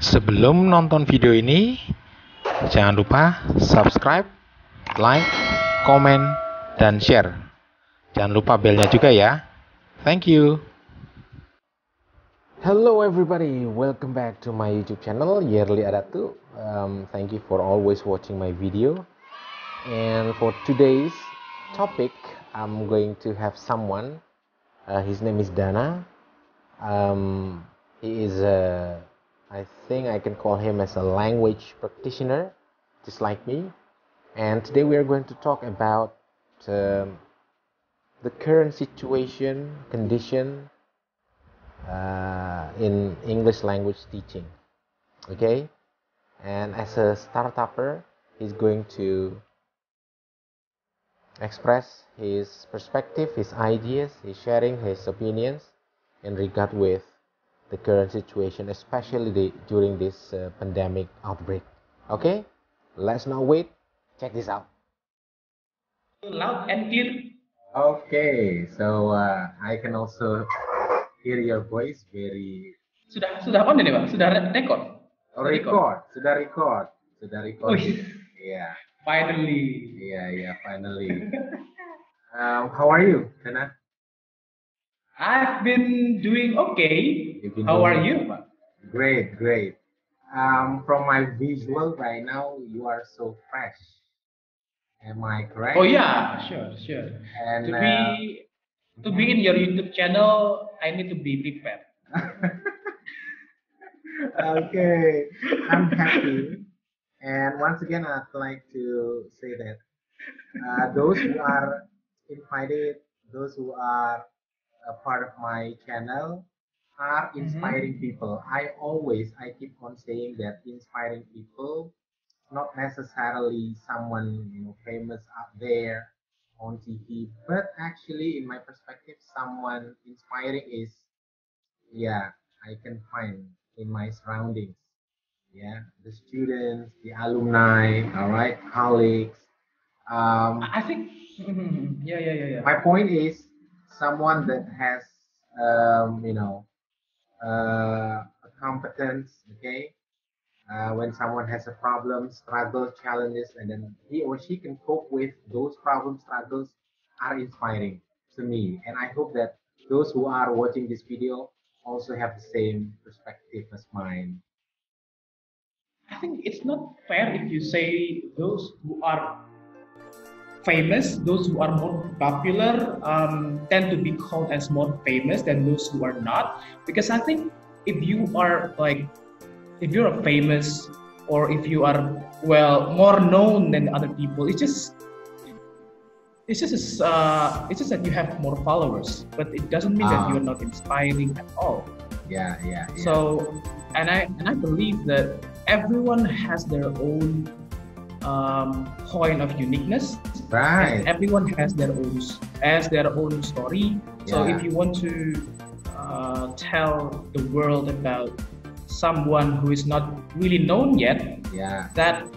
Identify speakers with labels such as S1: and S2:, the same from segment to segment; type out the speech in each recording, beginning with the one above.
S1: Sebelum nonton video ini, jangan lupa subscribe, like, komen, dan share. Jangan lupa belnya juga ya. Thank you. Hello everybody, welcome back to my YouTube channel Yearly Adatu. Thank you for always watching my video. And for today's topic, I'm going to have someone. His name is Dana. He is I think I can call him as a language practitioner, just like me. And today we are going to talk about the current situation, condition in English language teaching. Okay? And as a startupper, he's going to express his perspective, his ideas, he's sharing his opinions in regard with the current situation, especially during this pandemic outbreak. Okay, let's not wait. Check this out.
S2: Loud and clear.
S1: Okay, so I can also hear your voice very.
S2: Sudah on ini Pak? Sudah record?
S1: Sudah record. Yeah.
S2: Finally.
S1: Yeah, finally. How are you, Dana?
S2: I've been doing okay. How are you, Pak?
S1: Great. From my visual right now, you are so fresh. Am I correct?
S2: Oh yeah, sure.
S1: And
S2: to be in your YouTube channel, I need to be prepared.
S1: Okay, I'm happy. And once again, I'd like to say that those who are invited, those who are a part of my channel are inspiring people. I keep on saying that inspiring people, not necessarily someone famous out there on TV, but actually in my perspective, someone inspiring is, I can find in my surroundings. Yeah, the students, the alumni, all right, colleagues.
S2: I think, yeah.
S1: My point is someone that has, a competence, okay? When someone has a problem, struggle, challenges, and then he or she can cope with those problems, struggles are inspiring to me. And I hope that those who are watching this video also have the same perspective as mine.
S2: I think it's not fair if you say those who are famous, those who are more popular tend to be called as more famous than those who are not. Because I think if you're a famous, or if you are more known than other people, it's just that you have more followers, but it doesn't mean that you're not inspiring at all.
S1: Yeah.
S2: So, and I believe that everyone has their own point of uniqueness.
S1: Right.
S2: And everyone has their own story. So if you want to tell the world about someone who is not really known yet, that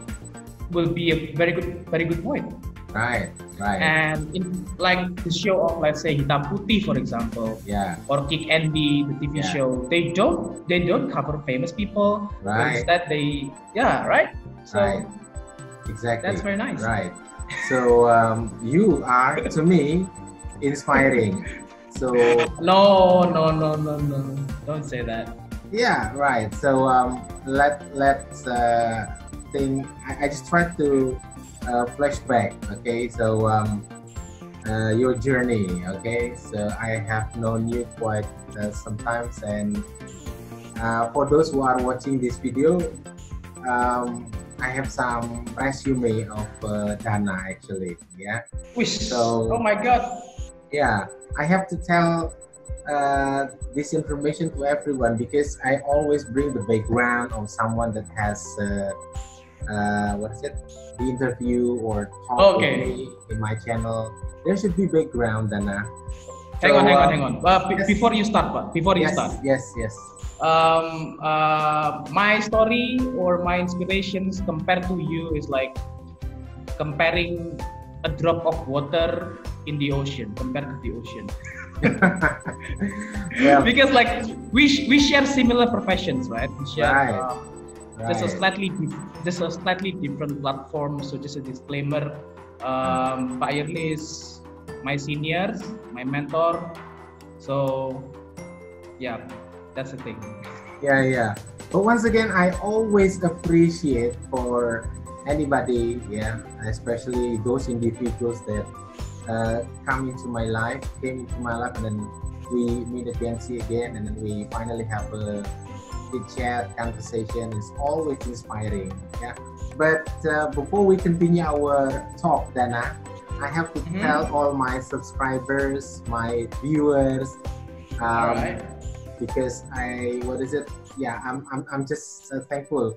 S2: will be a very good point.
S1: Right.
S2: And in like the show of, let's say, Hitam Putih, for example, or Kick Andy, the TV show, they don't cover famous people.
S1: Right.
S2: Instead, So
S1: right. Exactly.
S2: That's very nice.
S1: Right. So you are, to me, inspiring. So
S2: no, don't say that.
S1: Yeah, right. So let's think. I just try to flashback. Okay, so your journey. Okay, so I have known you quite sometimes, and for those who are watching this video, I have some resume of Dana actually. Yeah.
S2: So, oh my God.
S1: Yeah, I have to tell this information to everyone because I always bring the background of someone that has the interview or talk with me in my channel. There should be background, Dana.
S2: Hang on. Before you start,
S1: Yes.
S2: My story or my inspirations compared to you is like comparing a drop of water in the ocean compared to the ocean.
S1: Yeah.
S2: Because like we share similar professions, right? We share Just a
S1: Right.
S2: slightly different platform. So just a disclaimer, Pak Yerli is my seniors, my mentor. So yeah, that's the thing.
S1: Yeah, yeah. But once again, I always appreciate for anybody, yeah, especially those individuals that come into my life, came into my life, and then we meet again, see again, and then we finally have a good chat, conversation. It's always inspiring, yeah. But before we continue our talk, Dana, I have to tell all my subscribers, my viewers,
S2: All right.
S1: because what is it? Yeah, I'm just thankful.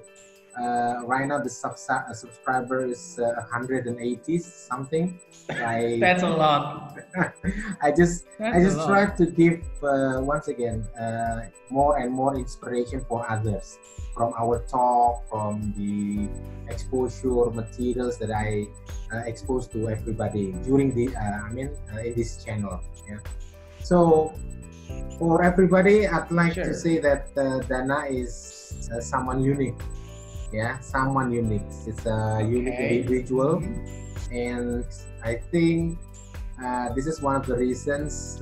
S1: Right now the subscriber is 180 something.
S2: That's a lot.
S1: I just I
S2: That's a
S1: just try
S2: lot.
S1: to give once again more and more inspiration for others from our talk, from the exposure materials that I expose to everybody during the in this channel. Yeah. So for everybody, I'd like to
S2: Sure.
S1: say that Dana is someone unique. Yeah, someone unique. It's a unique
S2: Okay.
S1: individual, and I think this is one of the reasons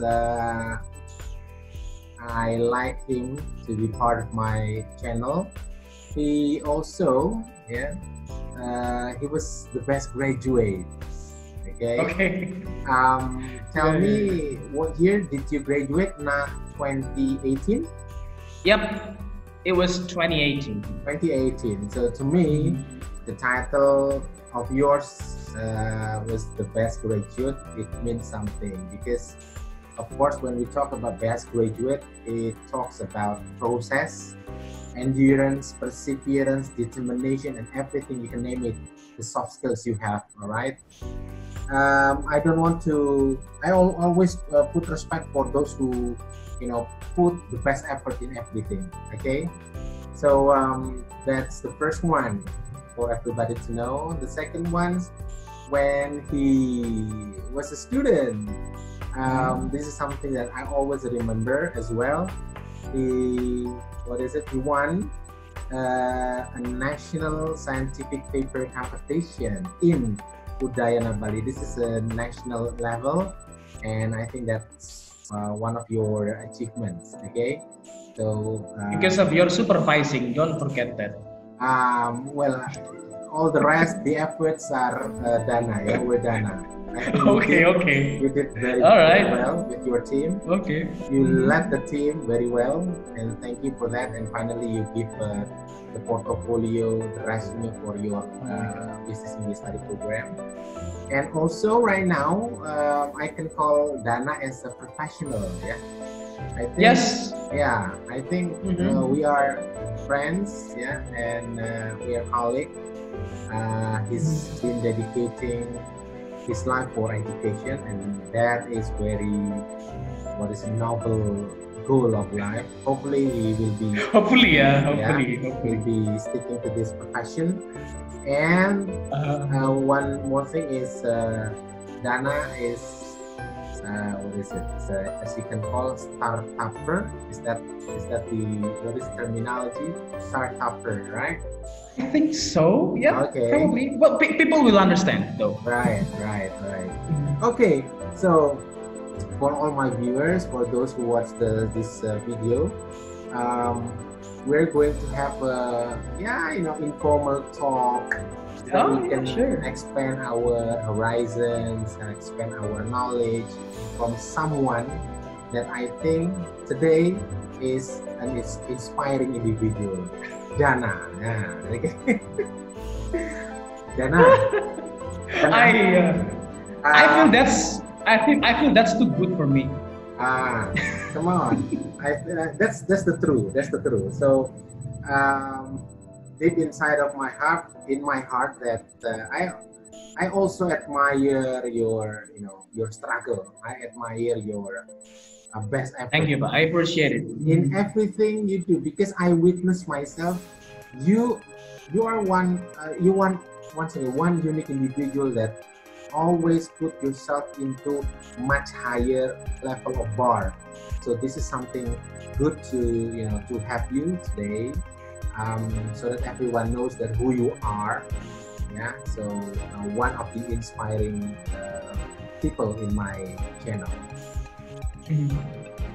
S1: I like him to be part of my channel. He also, yeah, he was the best graduate. Okay.
S2: Okay.
S1: Tell
S2: Yeah,
S1: me,
S2: yeah.
S1: what year did you graduate? Nah, 2018?
S2: Yep. It was 2018.
S1: 2018. So to me, the title of yours was the best graduate. It means something because, of course, when we talk about best graduate, it talks about process, endurance, perseverance, determination, and everything you can name it. The soft skills you have. All right. I don't want to. I always put respect for those who, put the best effort in everything. Okay, so that's the first one for everybody to know. The second one, when he was a student, this is something that I always remember as well. He, what is it? He won a national scientific paper competition in Udayana, Bali. This is a national level, and I think that's one of your achievements. Okay, so
S2: Because of your supervising, don't forget that.
S1: well, all the rest, the efforts are Dana. Yeah, we're Dana. I think
S2: Okay, okay.
S1: you did very,
S2: All
S1: very
S2: right.
S1: well with your team.
S2: Okay.
S1: You led the team very well, and thank you for that. And finally, you give the portfolio, the resume for your business English study program. And also, right now, I can call Dana as a professional. Yeah, I think.
S2: Yes.
S1: Yeah, I think we are friends. Yeah, and we are colleagues. He's been dedicating his life for education, and that is very, what is a noble goal of life. Hopefully we will be
S2: Hopefully, yeah.
S1: we'll be sticking to this profession. And one more thing is Dana is what is it? It's as you can call startupper. Is that the what is the terminology? Startupper, right?
S2: I think so. Yeah.
S1: Okay.
S2: Probably. Well, people will understand though.
S1: Right. Okay, so for all my viewers, for those who watch this video, we're going to have a informal talk so that we can expand our horizons and expand our knowledge from someone that I think today is an inspiring individual, Dana. Yeah, okay. Dana.
S2: I feel that's too good for me.
S1: Come on. That's the truth. That's the truth. So deep inside of my heart, that I also admire your struggle. I admire your best effort.
S2: Thank you, I appreciate it.
S1: In everything you do, because I witness myself, you are one unique individual that always put yourself into much higher level of bar. So this is something good to have you today. so that everyone knows that who you are. Yeah, so one of the inspiring people in my channel.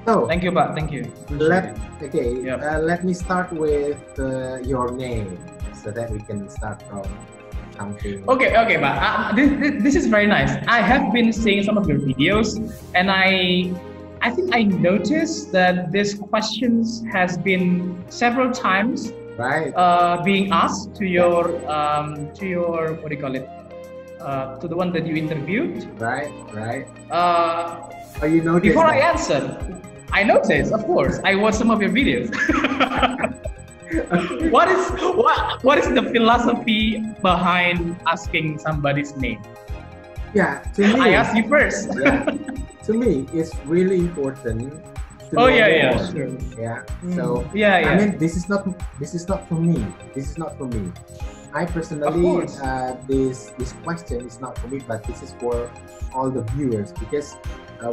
S1: So
S2: Thank you, Pak. Thank you.
S1: Let me start with your name so that we can start from something.
S2: Okay, Pak. This is very nice. I have been seeing some of your videos, and I think I noticed that this questions has been several times being asked to your what do you call it? To the one that you interviewed.
S1: Right. Oh, you noticed
S2: before I answer, I noticed, of course, I watched some of your videos. What is the philosophy behind asking somebody's name?
S1: Yeah, to me,
S2: I asked you first.
S1: Yeah, to me, it's really important.
S2: Sure.
S1: Yeah. So
S2: yeah.
S1: I mean, this is not for me. This is not for me. I personally, this question is not for me, but this is for all the viewers, because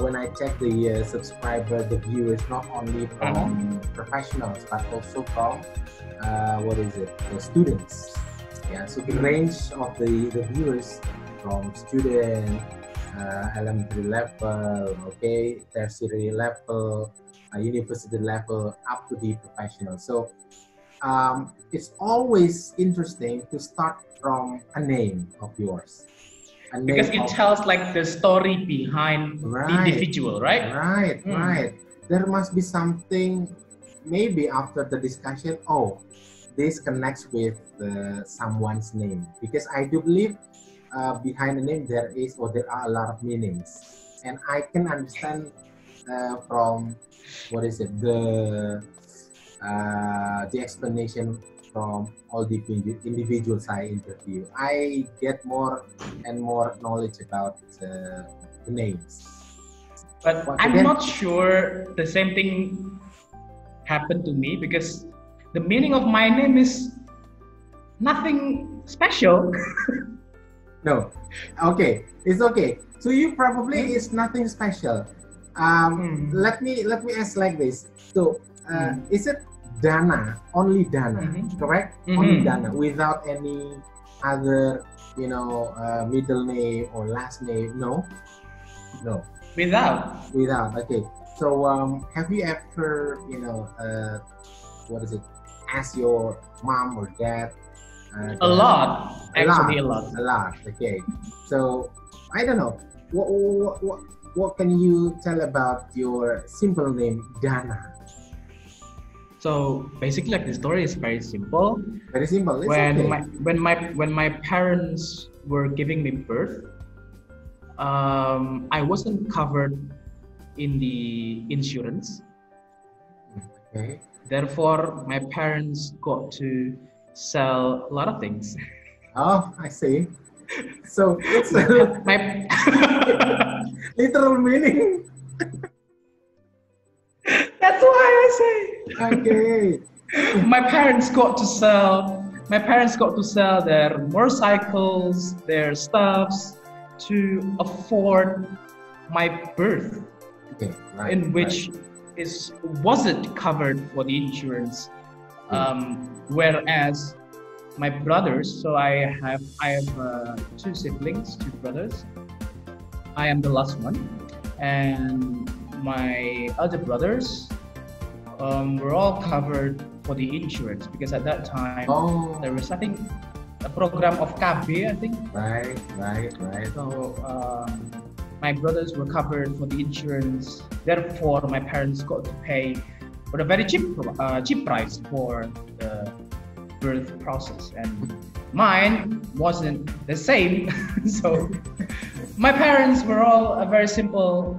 S1: when I check the subscriber, the viewers, not only from professionals but also from the students. Yeah, so the range of the viewers from student, elementary level, tertiary level, university level, up to the professional. So it's always interesting to start from a name of yours.
S2: Because it tells like the story behind the individual, right?
S1: Right. There must be something, maybe after the discussion, this connects with someone's name. Because I do believe behind the name there are a lot of meanings. And I can understand from, the explanation from all the individuals I interview. I get more and more knowledge about the names.
S2: But I'm not sure the same thing happened to me, because the meaning of my name is nothing special.
S1: No, okay, it's okay. So you probably is nothing special. Let me ask like this. So is it Dana, only Dana, correct? Only Dana, without any other, middle name or last name? No.
S2: Without.
S1: Okay. So have you ever, ask your mom or dad?
S2: A lot. A lot.
S1: Okay. So I don't know. What can you tell about your simple name, Dana?
S2: So basically, like, the story is very simple.
S1: Very simple. It's
S2: when my parents were giving me birth, I wasn't covered in the insurance.
S1: Okay.
S2: Therefore, my parents got to sell a lot of things.
S1: Oh, I see. So it's
S2: my
S1: literal meaning.
S2: That's why I say.
S1: Okay.
S2: My parents got to sell their motorcycles, their stuffs, to afford my birth.
S1: Okay,
S2: in which wasn't covered for the insurance. Whereas my brothers, so I have two siblings, two brothers. I am the last one, and my other brothers were all covered for the insurance, because at that time there was, I think, a program of KB, I think.
S1: Right.
S2: So my brothers were covered for the insurance. Therefore, my parents got to pay for a very cheap price for the birth process, and mine wasn't the same. So my parents were all a very simple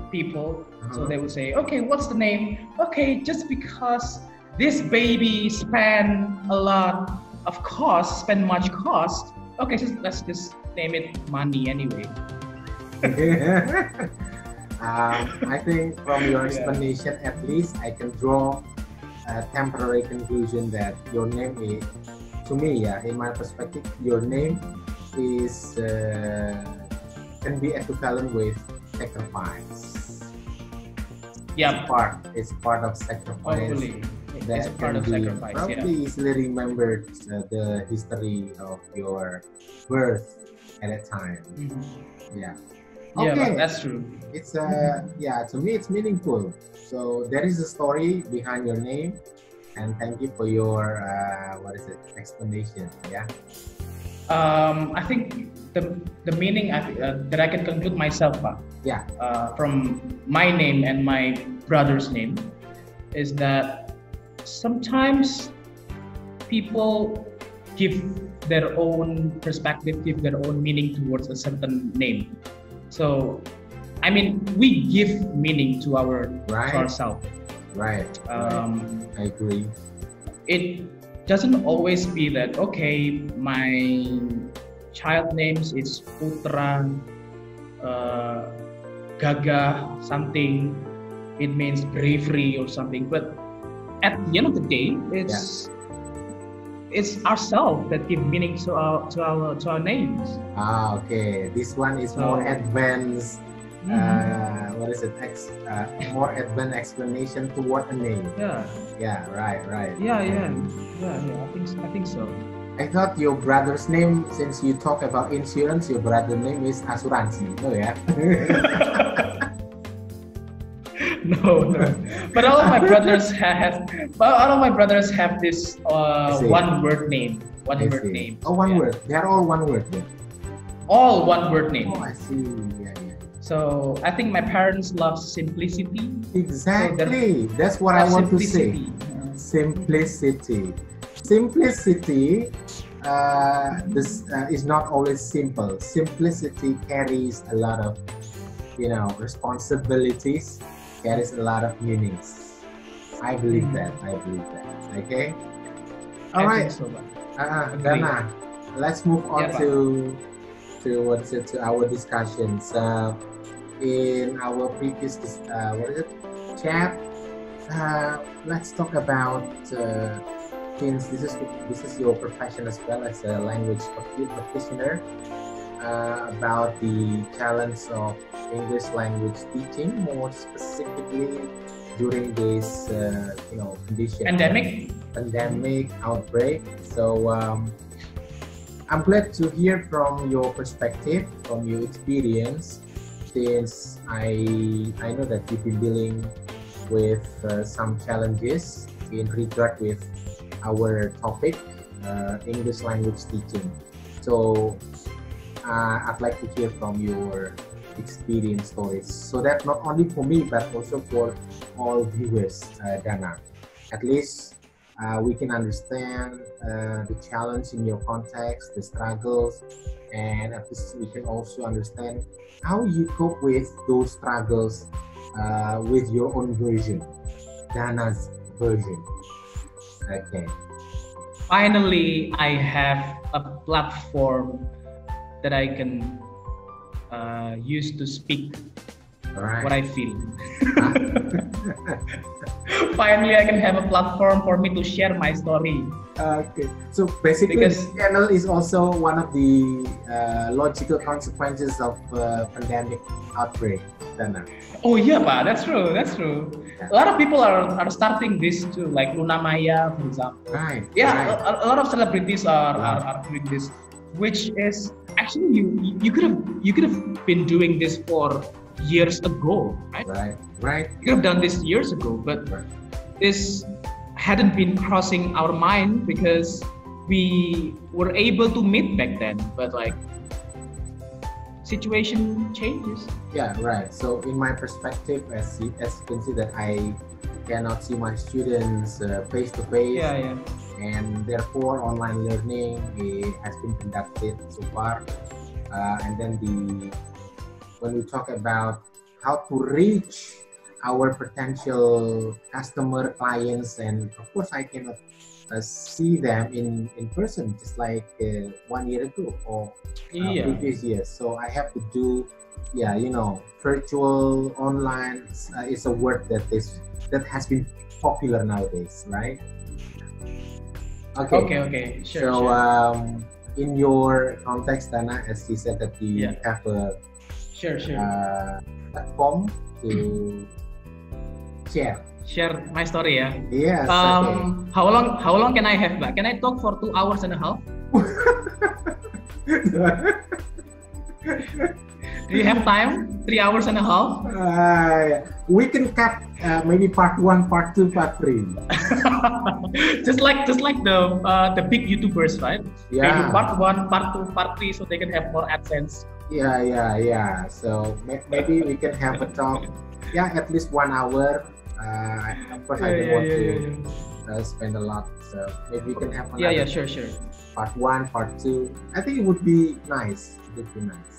S2: people. So they would say, okay, what's the name? Okay, just because this baby spend a lot of cost, spend much cost. Okay, let's just name it Money anyway.
S1: I think from your explanation, at least I can draw a temporary conclusion that your name is, to me, in my perspective, your name is can be equivalent with sacrifice.
S2: Yeah,
S1: It's part of sacrifice.
S2: hopefully. It's a
S1: that
S2: part
S1: can
S2: of
S1: be
S2: sacrifice. Yeah.
S1: probably easily remembered the history of your birth at that time.
S2: Mhm.
S1: Yeah.
S2: Yeah, but
S1: Okay.
S2: that's true.
S1: It's yeah, to me it's meaningful. So there is a story behind your name, and thank you for your what is it, explanation. Yeah.
S2: I think the meaning that I can conclude myself, Pak,
S1: Yeah.
S2: from my name and my brother's name, is that sometimes people give their own perspective, give their own meaning towards a certain name. So, I mean, we give meaning to
S1: Right.
S2: ourselves.
S1: Right. I agree.
S2: It doesn't always be that okay, my child names is Putra, uh, Gaga, something. It means bravery or something. But at the end of the day, it's ourselves that give meaning to our names.
S1: Okay. This one is
S2: So-
S1: more advanced.
S2: Mhm.
S1: What is it? More advanced explanation to what a name.
S2: Yeah,
S1: Yeah. Right. Right.
S2: yeah, yeah, yeah, yeah. I think so.
S1: I thought your brother's name, since you talk about insurance, your brother's name is asuransi. No, yeah.
S2: No, no. But all of my brothers have this
S1: I see.
S2: one word name. One
S1: I
S2: word
S1: see.
S2: name.
S1: Oh, one
S2: Yeah.
S1: word. They are all one word. Yeah.
S2: All one word name.
S1: Oh, I see. Yeah, yeah.
S2: So I think my parents love simplicity.
S1: Exactly. That's what I want to say.
S2: Simplicity.
S1: Simplicity. This is not always simple. Simplicity carries a lot of, responsibilities. Carries a lot of meanings. I believe that. Okay. All
S2: I
S1: right.
S2: think so, but-
S1: Dana, let's move on
S2: Yeah, Pak.
S1: to our discussions. In our previous chat, let's talk about since this is your profession as well as a language practitioner, about the challenge of English language teaching, more specifically during this condition pandemic outbreak. So I'm glad to hear from your perspective, from your experience, since I know that you've been dealing with some challenges in regard with our topic, English language teaching. So I'd like to hear from your experience stories, so that not only for me but also for all viewers, Dana. At least we can understand the challenge in your context, the struggles, and at least we can also understand how you cope with those struggles with your own version, Dana's version. Okay.
S2: Finally, I have a platform that I can use to speak
S1: All right.
S2: what I feel. Finally, I can have a platform for me to share my story.
S1: Okay, so basically,
S2: Because-
S1: this channel is also one of the logical consequences of pandemic outbreak. Dana.
S2: Oh yeah, Pak, that's true. That's true. A lot of people are starting this too, like Luna Maya, for example.
S1: Right.
S2: Yeah,
S1: Right.
S2: a lot of celebrities are doing this, which is actually you could have been doing this for years ago, right?
S1: Right. Right.
S2: You could have done this years ago, but
S1: Right.
S2: this hadn't been crossing our mind because we were able to meet back then. But like, situation changes.
S1: Yeah. Right. So, in my perspective, as you can see, that I cannot see my students face to face.
S2: Yeah, yeah.
S1: And therefore online learning has been conducted so far, and then when we talk about how to reach our potential customer clients, and of course I cannot see them in person just like 1 year ago or previous years, so I have to do virtual online is a word that has been popular nowadays, right?
S2: Okay. Sure.
S1: So,
S2: sure.
S1: In your context, Dana, as you said that you
S2: Yeah.
S1: have a
S2: Sure.
S1: platform to share
S2: share my story ya.
S1: Yes, okay.
S2: How long can I have, Pak? Can I talk for 2 hours and a half? Do you have time? 3 hours and a half?
S1: We can cut maybe part 1, part 2, part 3.
S2: just like the big YouTubers, right? They do
S1: Yeah.
S2: part 1, part 2, part 3, so they can have more AdSense.
S1: Yeah. So maybe we can have a talk. Yeah, at least 1 hour. Of course, I don't want to spend a lot. So maybe we can have another
S2: Sure.
S1: part 1, part 2. I think it would be nice. It would be nice.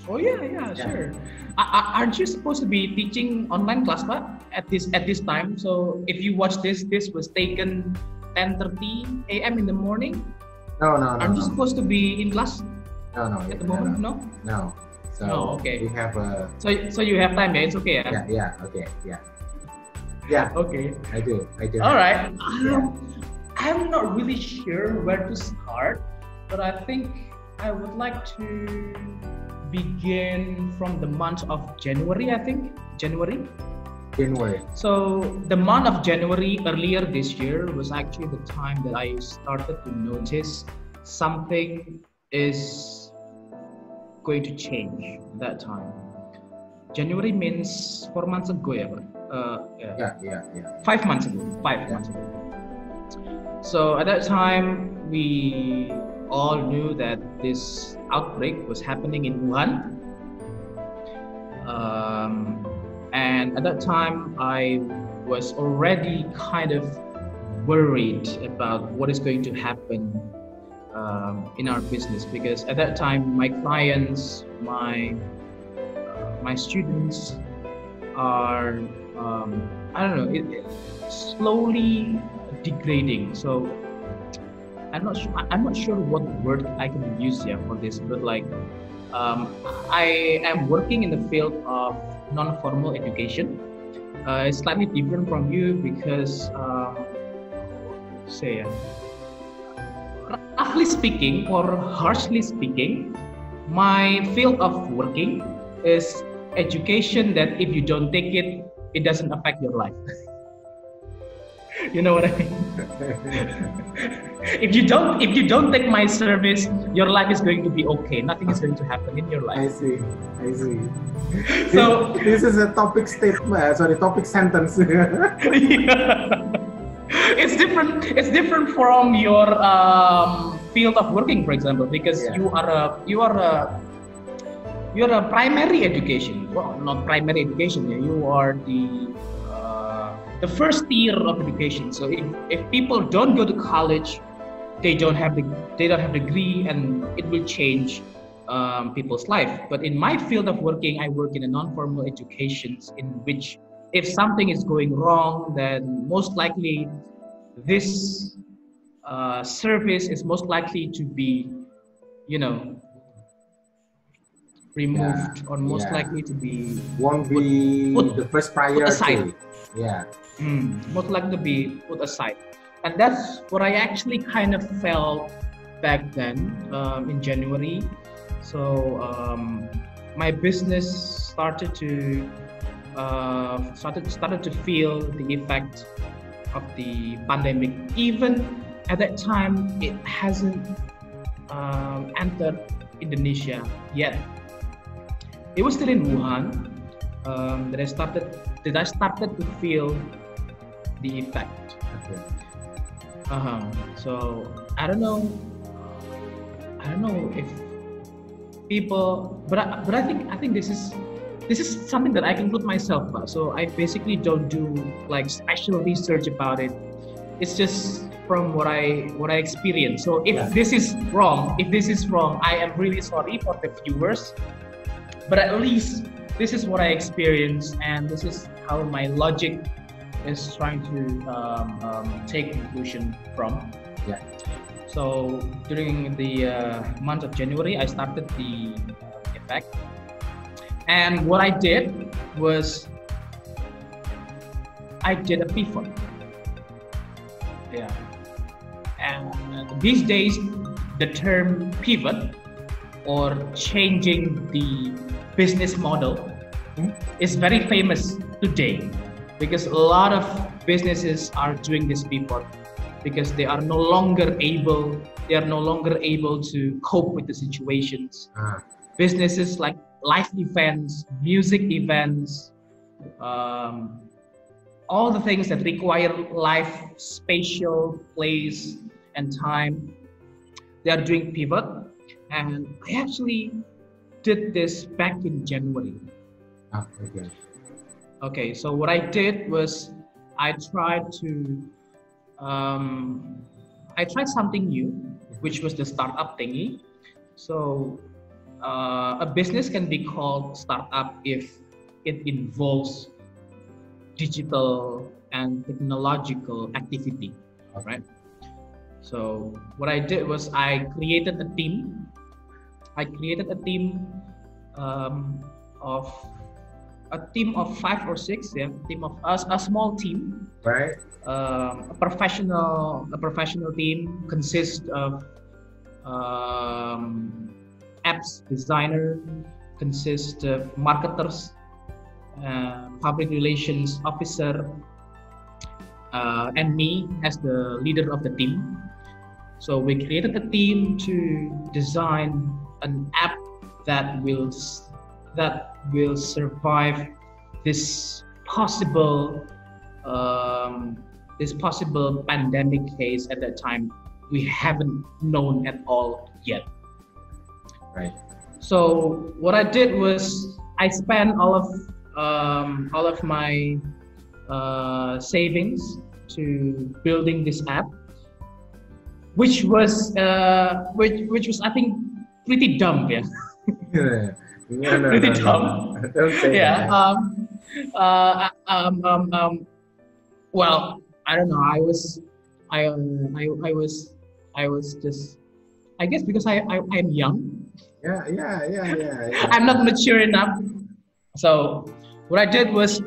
S2: Oh yeah, sure. Aren't you supposed to be teaching online class, Pak, at this time? So if you watch this was taken 10:30 a.m. in the morning.
S1: No.
S2: Aren't you supposed to be in class
S1: No.
S2: at the moment? No.
S1: So
S2: Okay.
S1: we have a.
S2: So you have time, yeah? It's okay, yeah.
S1: Yeah. Okay. Yeah.
S2: Okay.
S1: I do.
S2: All right.
S1: Yeah.
S2: I'm not really sure where to start, but I think I would like to begin from the month of January, I think. January. So the month of January earlier this year was actually the time that I started to notice something is going to change at that time. January means 4 months ago, yeah.
S1: Yeah.
S2: 5 months ago. 5 months ago. So at that time, we all knew that this outbreak was happening in Wuhan. And at that time, I was already kind of worried about what is going to happen in our business, because at that time, my clients, my students are, I don't know, slowly degrading. So I'm not sure what word I can use here for this, but like I am working in the field of non-formal education. It's slightly different from you because roughly speaking or harshly speaking, my field of working is education that if you don't take it, it doesn't affect your life. You know what I mean? If you don't take my service, your life is going to be okay. Nothing is going to happen in your life.
S1: I see.
S2: So
S1: this is a topic statement. Topic sentence.
S2: Yeah. It's different from your field of working, for example, because you're a primary education. Well, not primary education. You are the first tier of education. So if people don't go to college, they don't have degree, and it will change people's life. But in my field of working, I work in a non-formal education, in which if something is going wrong, then most likely this service is most likely to be, removed, or most likely to be
S1: won't be the first priority.
S2: Put aside.
S1: Yeah.
S2: Most likely to be put aside. And that's what I actually kind of felt back then in January. So my business started to feel the effect of the pandemic. Even at that time, it hasn't entered Indonesia yet. It was still in Wuhan that I started to feel the effect.
S1: Okay.
S2: So I don't know if people, but I think this is something that I conclude myself about. So I basically don't do like special research about it. It's just from what I experienced. So if this is wrong, I am really sorry for the viewers. But at least this is what I experienced, and this is how my logic is trying to take conclusion from.
S1: Yeah.
S2: So during the month of January, I started the effect, and what I did was I did a pivot. Yeah. And these days, the term pivot or changing the business model is very famous today. because a lot of businesses are doing this pivot because they are no longer able to cope with the situations. Businesses like live events, music events, um, all the things that require live spatial place and time, they are doing pivot. And I actually did this back in January.
S1: Okay.
S2: Okay, so what I did was I tried to I tried something new, which was the startup thingy. So a business can be called startup if it involves digital and technological activity, right? So what I did was I created a team. I created um, of a team of 5 or 6, yeah, team of us, a small team,
S1: Right.
S2: A professional team consists of apps designer, consists of marketers, public relations officer, and me as the leader of the team. So we created a team to design an app that will survive this possible pandemic case. At that time we haven't known at all yet.
S1: Right.
S2: So what I did was I spent all of my savings to building this app, which was I think pretty dumb, yeah.
S1: No,
S2: Pretty
S1: no,
S2: dumb.
S1: no. Don't say
S2: Yeah.
S1: that.
S2: Uh, um, um, um, well, I don't know. I was just, I guess because I'm young,
S1: Yeah.
S2: I'm not mature enough. So what I did was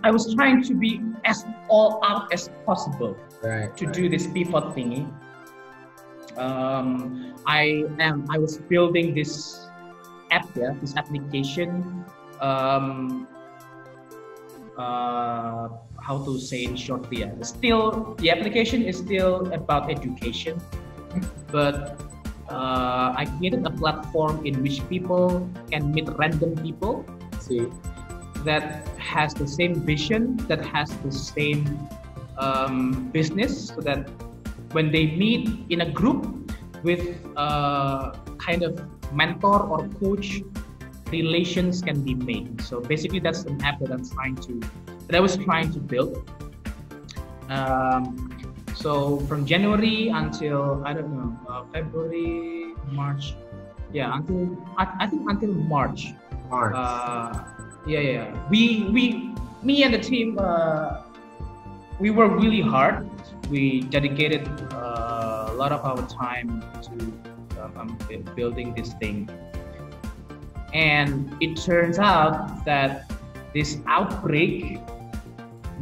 S2: I was trying to be as all out as possible
S1: Right.
S2: to do this pivot thingy. I was building this app, yeah, this application. How to say in short, yeah. Still, the application is still about education, but I created a platform in which people can meet random people
S1: See.
S2: that has the same vision, that has the same business, so that when they meet in a group with kind of mentor or coach, relations can be made. So basically, that's an app that I was trying to build. So from January until I don't know February, March, yeah, until I think until March.
S1: March.
S2: Yeah. Me and the team, we worked really hard. We dedicated a lot of our time to building this thing. And it turns out that this outbreak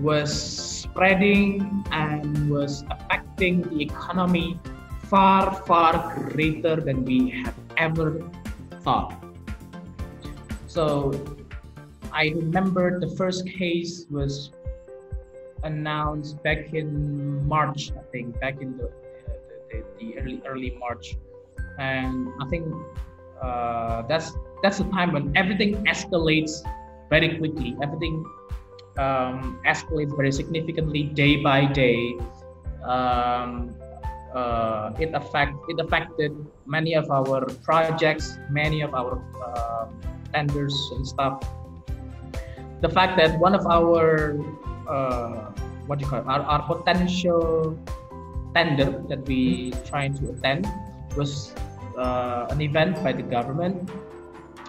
S2: was spreading and was affecting the economy far, far greater than we have ever thought. So I remember the first case was announced back in March, I think, back in the early March, and I think that's the time when everything escalates very quickly. Everything escalates very significantly day by day. It affected many of our projects, many of our tenders and stuff. The fact that one of our our potential tender that we trying to attend was an event by the government,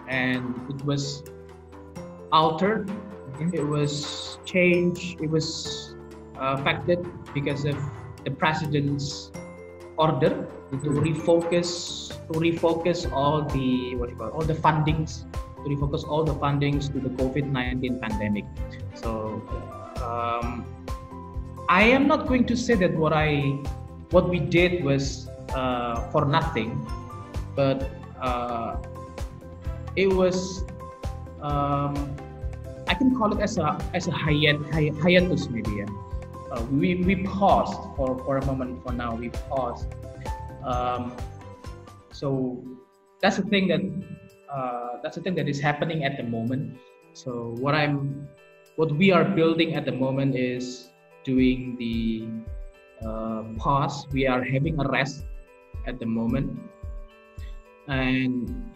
S2: and it was altered. It was changed. It was affected because of the president's order to refocus all the fundings to the COVID-19 pandemic. So I am not going to say that what we did was for nothing, but it was I can can call it as a hiatus maybe. Yeah. We paused for a moment. For now, we paused. Um, so that's the thing that is happening at the moment. So what we are building at the moment is doing the pause. We are having a rest at the moment. And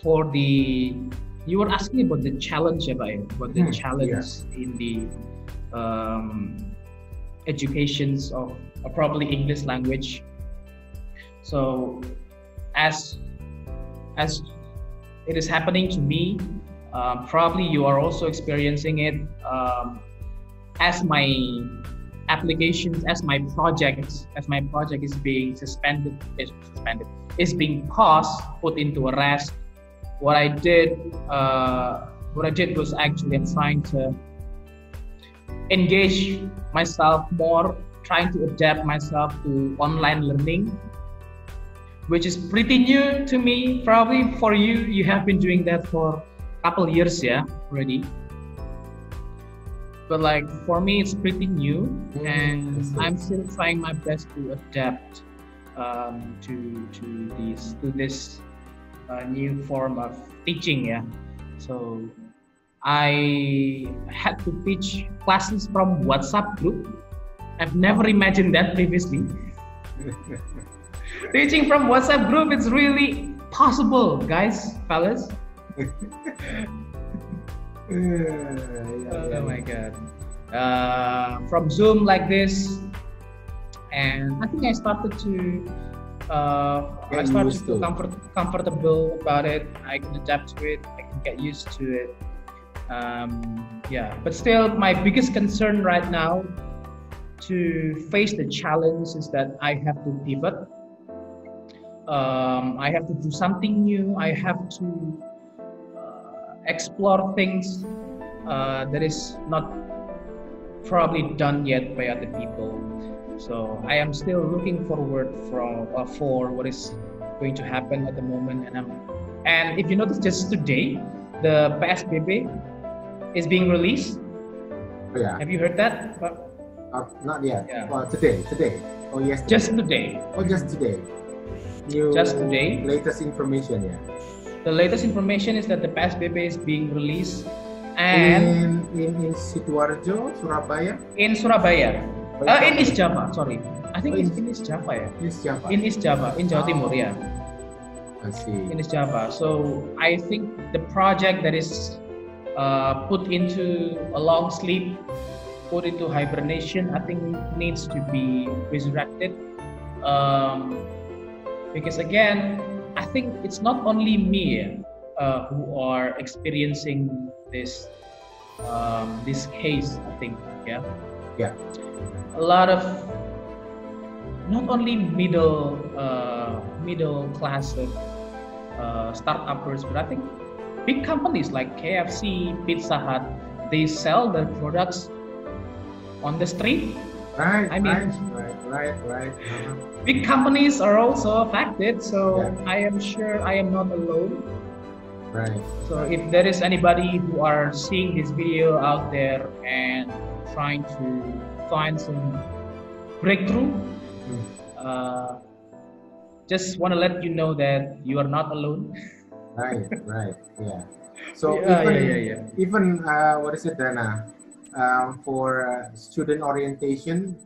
S2: for the you were asking about the challenge, about the challenge in the educations of probably English language. So as it is happening to me, probably you are also experiencing it, as my applications, as my project is being is being paused, put into a rest. What I did was actually I'm trying to engage myself more, trying to adapt myself to online learning, which is pretty new to me. Probably for you, you have been doing that for a couple years, yeah, already. But like for me, it's pretty new, and I'm still trying my best to adapt to this new form of teaching, yeah. So I had to teach classes from WhatsApp group. I've never imagined that previously. Teaching from WhatsApp group, it's really possible, guys, fellas. Oh my god. From Zoom like this, and I think I started to feel comfortable about it. I can adapt to it. I can get used to it. Yeah, but still, my biggest concern right now to face the challenge is that I have to pivot. I have to do something new. I have to explore things that is not probably done yet by other people. So I am still looking forward for what is going to happen at the moment. And if you notice, just today, the PSBB is being released.
S1: Yeah.
S2: Have you heard that?
S1: Not yet.
S2: Yeah.
S1: Today. Oh, yesterday.
S2: Just today.
S1: Oh, just today.
S2: Just today.
S1: Latest information, yeah.
S2: The latest information is that the PSBB is being released, and
S1: in Sidoarjo, Surabaya.
S2: In Surabaya. In East Java, sorry. I think it's in East Java, yeah.
S1: East Java.
S2: In East Java, in Jawa Timur, yeah.
S1: I see.
S2: In East Java. So I think the project that is put into a long sleep, put into hibernation, I think needs to be resurrected. Because again, I think it's not only me who are experiencing this case. I think, yeah. A lot of not only middle class startups, but I think big companies like KFC, Pizza Hut, they sell their products on the street.
S1: Right.
S2: Big companies are also affected, so I am sure I am not alone.
S1: Right.
S2: So if there is anybody who are seeing this video out there and trying to find some breakthrough, just want to let you know that you are not alone.
S1: Right. Yeah. So even what is it, Dana? For student orientation,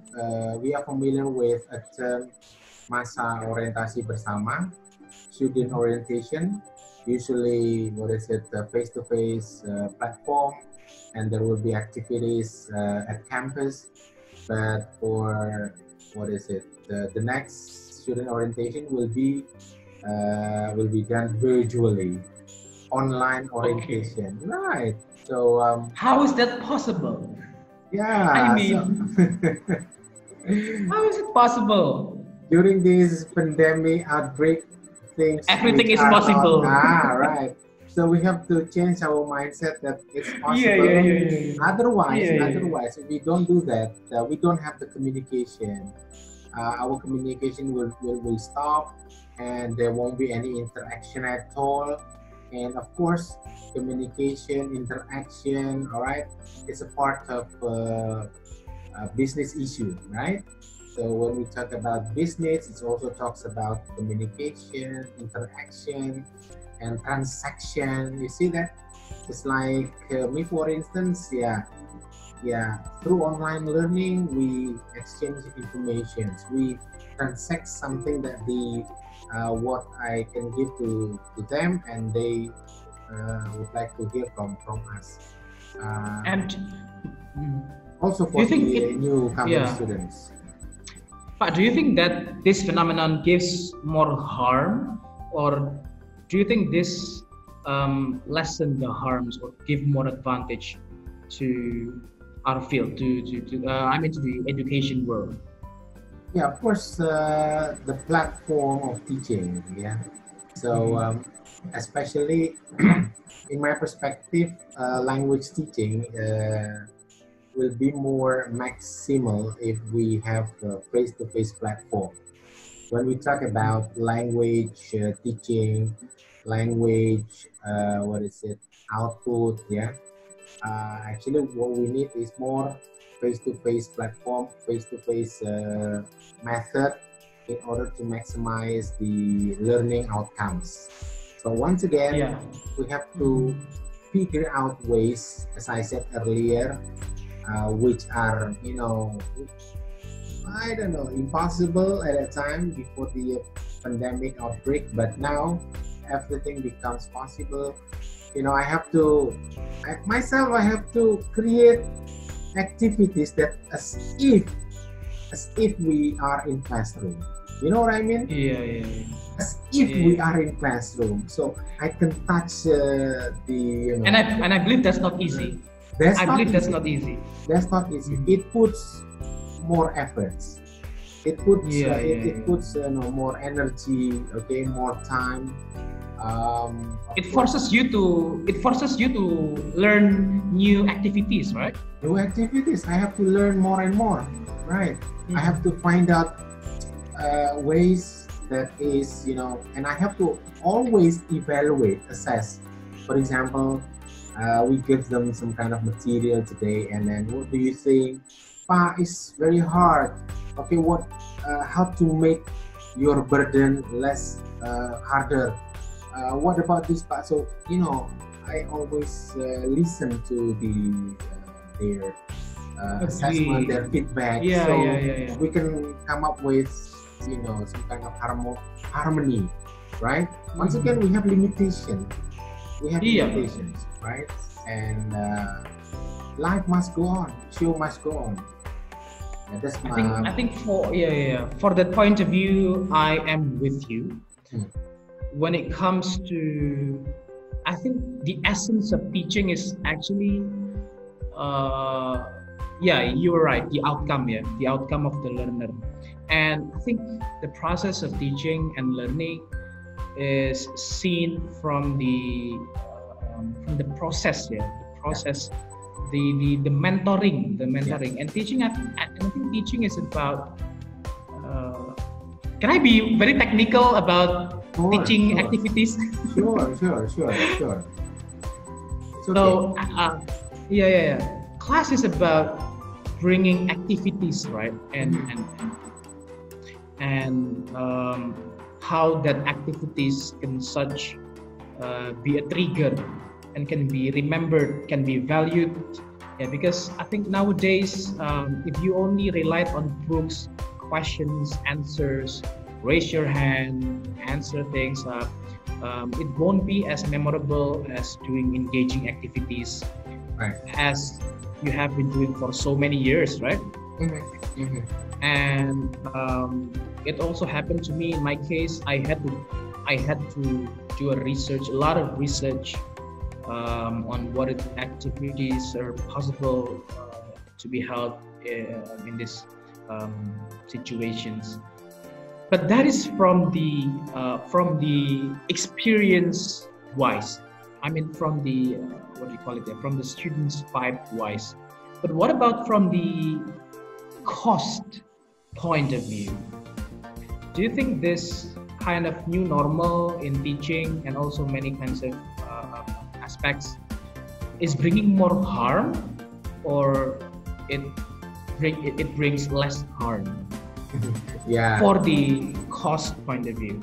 S1: we are familiar with a term masa orientasi bersama. Student orientation, usually what is it, face-to-face platform, and there will be activities at campus. But for what is it, the next student orientation will be done virtually, online orientation. Okay. Right. So
S2: how is that possible?
S1: Yeah.
S2: I mean, how is it possible?
S1: During this pandemic outbreak,
S2: everything is possible.
S1: Right. So we have to change our mindset that it's possible.
S2: Yeah.
S1: Otherwise, if we don't do that, we don't have the communication. Our communication will stop, and there won't be any interaction at all. and of course, communication, interaction. All right, it's a part of a business issue, right? So when we talk about business, it also talks about communication, interaction, and transaction. You see that? It's like me, for instance, yeah. Through online learning, we exchange information. We transact something that the what I can give to them, and they would like to hear from us. Uh,
S2: And mm,
S1: Also
S2: do
S1: for
S2: you think
S1: the
S2: it?
S1: new coming
S2: Yeah,
S1: students.
S2: but do you think that this phenomenon gives more harm, or do you think this lessen the harms or give more advantage to our field, I mean to the education world?
S1: Yeah, of course, the platform of teaching. Yeah. So,
S2: Mhm.
S1: especially in my perspective, language teaching will be more maximal if we have a face-to-face platform. When we talk about language teaching, language, what is it, output, yeah. Actually, what we need is more face-to-face platform, face-to-face method in order to maximize the learning outcomes. So once again,
S2: Yeah.
S1: we have to
S2: Mhm.
S1: figure out ways, as I said earlier, which are, I don't know, impossible at a time before the pandemic outbreak, but now everything becomes possible. I have to, myself, I have to create activities that as if we are in classroom. You know what I mean?
S2: Yeah, yeah, yeah.
S1: As if we
S2: Yeah.
S1: are in classroom. So I can touch the,
S2: And I believe that's not easy.
S1: that's
S2: I
S1: not
S2: believe that's
S1: easy.
S2: not easy.
S1: That's not easy.
S2: Mhm.
S1: It puts more efforts. It puts
S2: Yeah,
S1: it,
S2: yeah,
S1: it
S2: yeah.
S1: puts more energy. Okay, more time. Of
S2: It
S1: course,
S2: forces you to learn new activities, right?
S1: new activities. I have to learn more and more. Right. I have to
S2: Mhm.
S1: find out ways that is, and I have to always evaluate, assess. For example, we give them some kind of material today, and then what do you think? It's very hard. Okay, how to make your burden less harder? What about this part? So I always listen to their assessment,
S2: Agree.
S1: their feedback,
S2: Yeah, yeah,
S1: so
S2: yeah, yeah.
S1: we can come up with some kind of harmony, right? Once again,
S2: Mhm.
S1: we have limitation. We have
S2: Yeah.
S1: limitations, right? And life must go on. Show must go on. And that's
S2: I
S1: my.
S2: think for yeah, yeah, yeah. For that point of view, I am with you.
S1: Hmm.
S2: When it comes to, I think the essence of teaching is actually, uh, yeah, you were right. The outcome, yeah, the outcome of the learner. And I think the process of teaching and learning is seen from the process, yeah, the
S1: Yeah,
S2: process, the mentoring,
S1: yeah.
S2: and teaching. I think teaching is about. Uh, can I be very technical about
S1: Sure,
S2: teaching
S1: sure,
S2: activities?
S1: sure. It's okay.
S2: So, yeah, yeah, yeah. Class is about bringing activities, right?
S1: Mhm.
S2: And how that activities can such be a trigger and can be remembered, can be valued. Yeah, because I think nowadays, if you only relied on books, questions, answers, raise your hand, answer things up, it won't be as memorable as doing engaging activities
S1: Right.
S2: as you have been doing for so many years, right?
S1: Hmm. Hmm.
S2: And it also happened to me in my case. I had to do a lot of research on what activities are possible to be held in these situations. But that is from the experience wise. I mean, from the what do you call it? From the students' vibe wise. But what about from the cost point of view? Do you think this kind of new normal in teaching and also many kinds of aspects is bringing more harm, or it it brings less harm
S1: Yeah,
S2: for the cost point of view?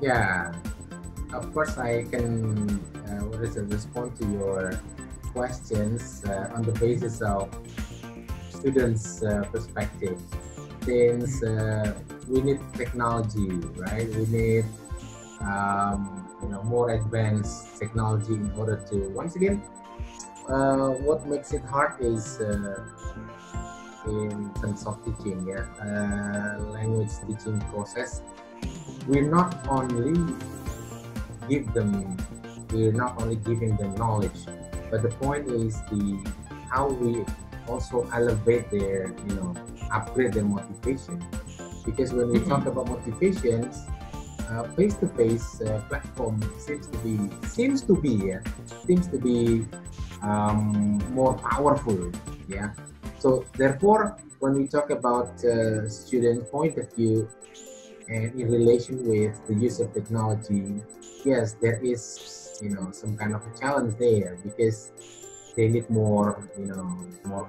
S1: yeah. Of course, I can respond to your questions on the basis of students' perspective. Since we need technology, right? We need more advanced technology in order to once again. What makes it hard is in terms of teaching, yeah, language teaching process. We're not only give them, we're not only giving them knowledge, but the point is the how we also elevate their, upgrade their motivation. Because when we talk about motivations, face-to-face platform seems to be more powerful. Yeah. So therefore, when we talk about student point of view and in relation with the use of technology, yes, there is some kind of a challenge there because they need more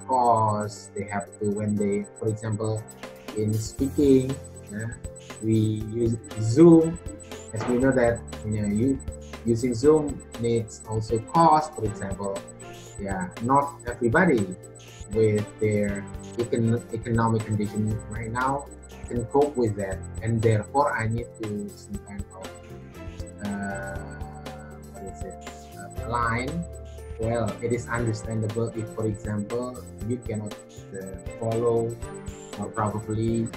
S1: cost. They have to when they, for example, in speaking, yeah, we use Zoom. As we know that using Zoom needs also cost. For example, yeah, not everybody with their economic condition right now can cope with that, and therefore I need to some kind of what is it line. Well, it is understandable if, for example, you cannot follow, or probably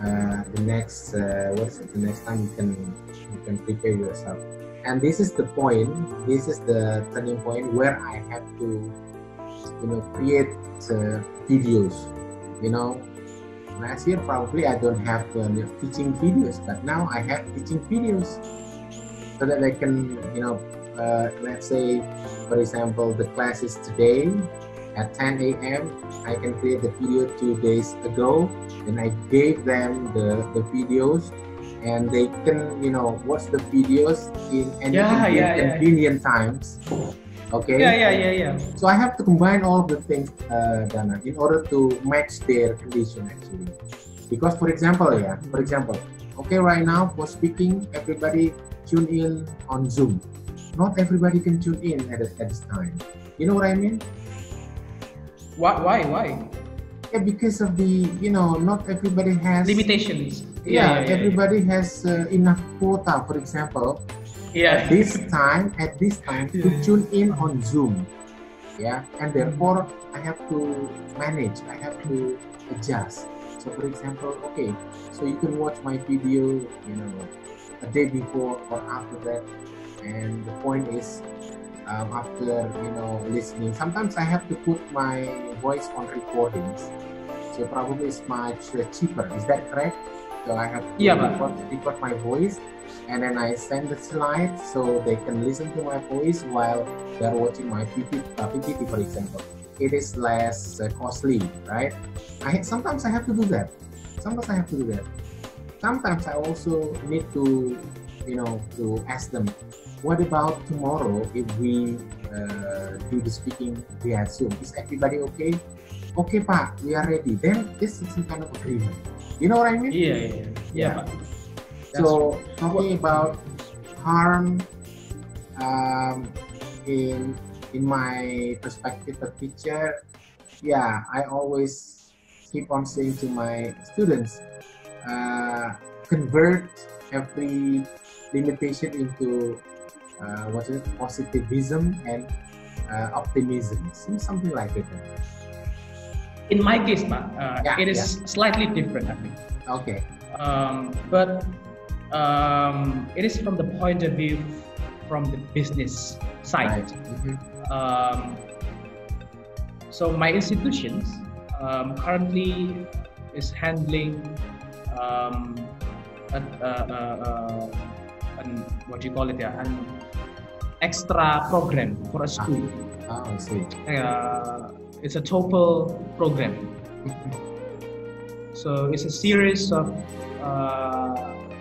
S1: the next what is it? The next time you can prepare yourself. And this is the point. This is the turning point where I have to create videos. Last year probably I don't have teaching videos, but now I have teaching videos so that I can let's say, for example, the class is today at 10 a.m. I can create the video 2 days ago, and I gave them the videos, and they can watch the videos in any convenient times. Okay.
S2: Yeah.
S1: So I have to combine all of the things, Dana, in order to match their condition actually. Because for example, okay, right now for speaking, everybody tune in on Zoom. Not everybody can tune in at this time. You know what I mean?
S2: Why?
S1: Yeah, because of the not everybody has
S2: Limitations.
S1: Everybody has enough quota. For example, at this time to tune in on Zoom, yeah, and therefore I have to manage, I have to adjust. So for example, okay, so you can watch my video a day before or after that, and the point is after listening, sometimes I have to put my voice on recordings, so probably it's much cheaper. Is that correct? So I have to record my voice, and then I send the slides so they can listen to my voice while they're watching my PPT, for example. It is less costly, right? Sometimes I have to do that. Sometimes I also need to to ask them, what about tomorrow if we do the speaking via Zoom? Is everybody okay? Okay, Pak, we are ready. Then this is some kind of agreement. You know what I mean?
S2: Yeah.
S1: So talking about harm, in my perspective as a teacher, I always keep on saying to my students, convert every limitation into positivism and optimism. Something like it.
S2: In my case, it is slightly different, I think.
S1: Okay.
S2: But it is from the point of view from the business side.
S1: Right.
S2: So my institutions currently is handling what do you call it? An extra program for a school.
S1: I see.
S2: It's a TOEFL program. So it's a series of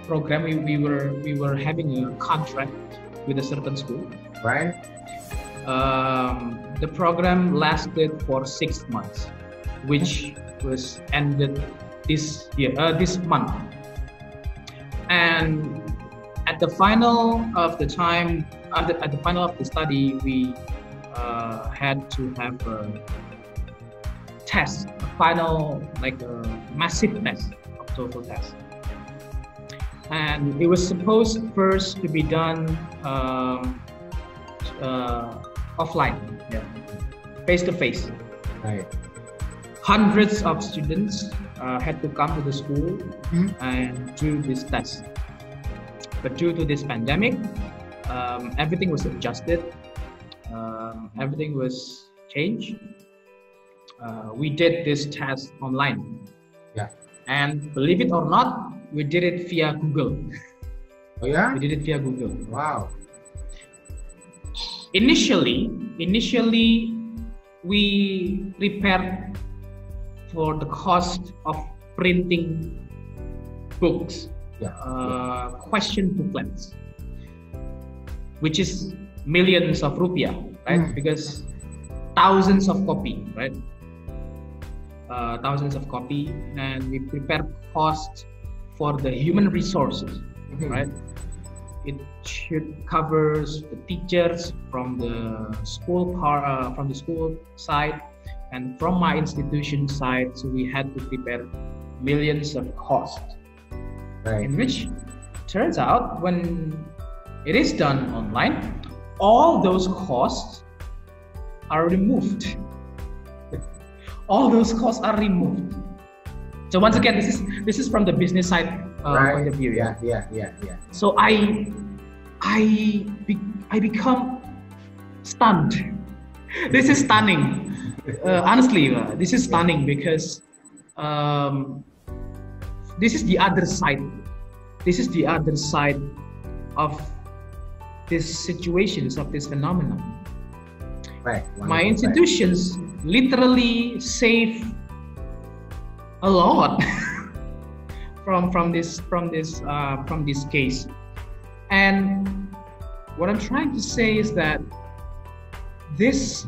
S2: program. We were having a contract with a certain school.
S1: Right.
S2: The program lasted for 6 months, which was ended this month. And at the final of the time, at the final of the study, we had to have a test, a final, like a massive test, a total test. And it was supposed first to be done offline, face to face.
S1: Right.
S2: Hundreds of students had to come to the school and do this test. But due to this pandemic, everything was adjusted. Everything was changed. We did this test online.
S1: Yeah.
S2: And believe it or not, we did it via Google.
S1: Oh yeah?
S2: We did it via Google.
S1: Wow.
S2: Initially, we prepared for the cost of printing books, question booklets, which is millions of rupiah, right? Because thousands of copy, right? Thousands of copy, and we prepare cost for the human resources, right? It should covers the teachers from the school side and from my institution side. So we had to prepare millions of cost,
S1: Right.
S2: in which turns out when it is done online, all those costs are removed. All those costs are removed. So once again, this is from the business side point of view.
S1: Yeah.
S2: So I become stunned. This is stunning. Honestly, this is stunning because this is the other side. This is the other side of these situations, of this phenomenon.
S1: Right.
S2: My institutions literally save a lot from this case. And what I'm trying to say is that this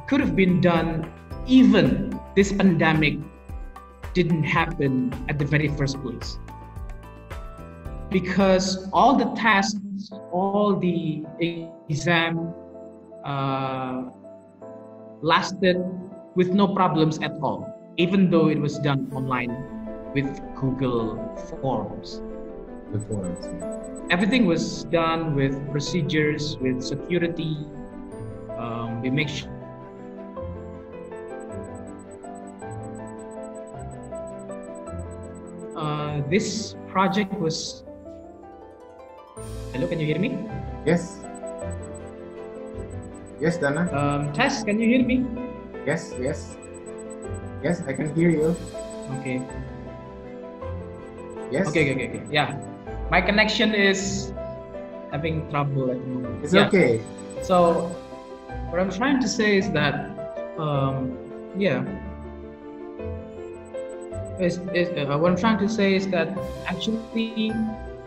S2: could have been done even this pandemic didn't happen at the very first place, because all the tests, all the exam lasted with no problems at all, even though it was done online with Google Forms. Everything was done with procedures, with security. We make sure this project was. Hello, can you hear me?
S1: Yes. Yes, Dana.
S2: Tess, can you hear me?
S1: Yes, I can hear you.
S2: Okay.
S1: Yes.
S2: Okay. Yeah, my connection is having trouble at the moment.
S1: It's okay.
S2: So, what I'm trying to say is that, what I'm trying to say is that actually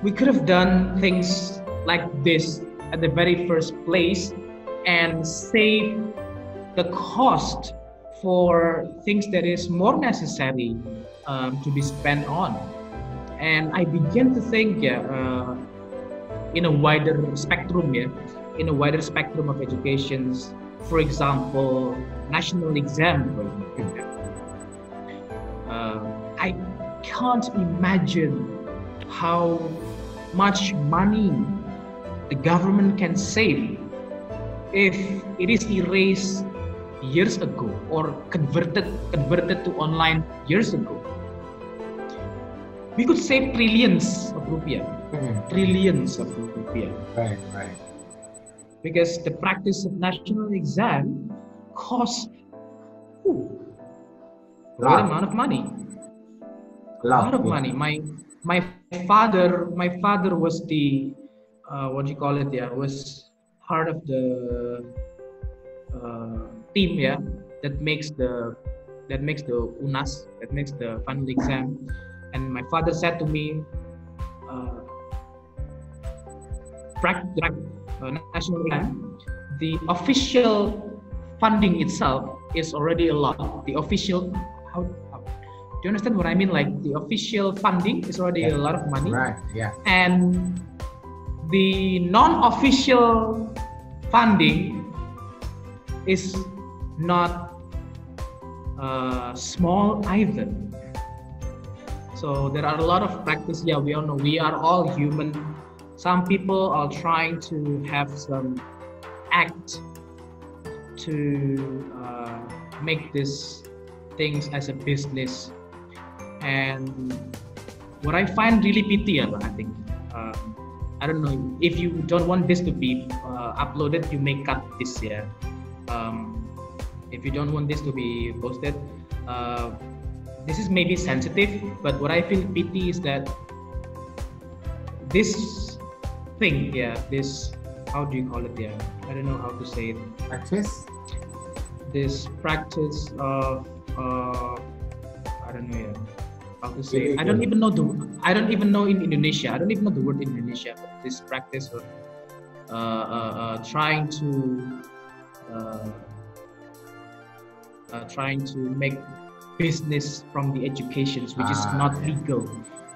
S2: we could have done things like this at the very first place and save the cost for things that is more necessary to be spent on. And I began to think, in a wider spectrum, in a wider spectrum of educations. For example, national exam. I can't imagine how much money the government can save if it is erased years ago or converted to online years ago. We could save trillions of rupiah. Trillions of rupiah.
S1: Right.
S2: Because the practice of national exam costs a great amount of money. A lot of money. My father was the was part of the team that makes the UNAS, that makes the final exam. And my father said to me, national income, the official funding itself is already a lot. The official, how do you understand what I mean? Like the official funding is already
S1: Yeah.
S2: a lot of money,
S1: Right. Yeah.
S2: and the non-official funding is not small either. So there are a lot of practice. Yeah, we all know we are all human. Some people are trying to have some act to make these things as a business. And what I find really pity, I think, I don't know, if you don't want this to be uploaded, you may cut this here. If you don't want this to be posted, this is maybe sensitive, but what I feel pity is that this thing, this, how do you call it? I don't know how to say it.
S1: Practice.
S2: This practice of, I don't know how to say it. I don't even know in Indonesia. I don't even know the word in Indonesia. But this practice of trying to make business from the educations, which is not legal,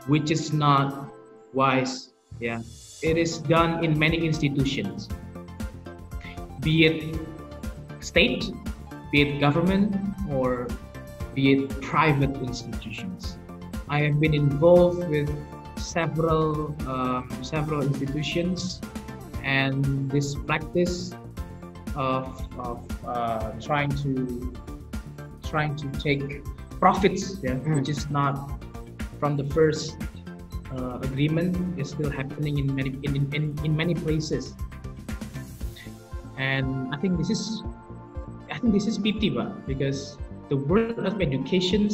S2: which is not wise. Yeah, it is done in many institutions, be it state, be it government, or be it private institutions. I have been involved with several institutions, and this practice of trying to take profits, which is not from the first agreement, is still happening in many places. And I think this is pity, because the word of education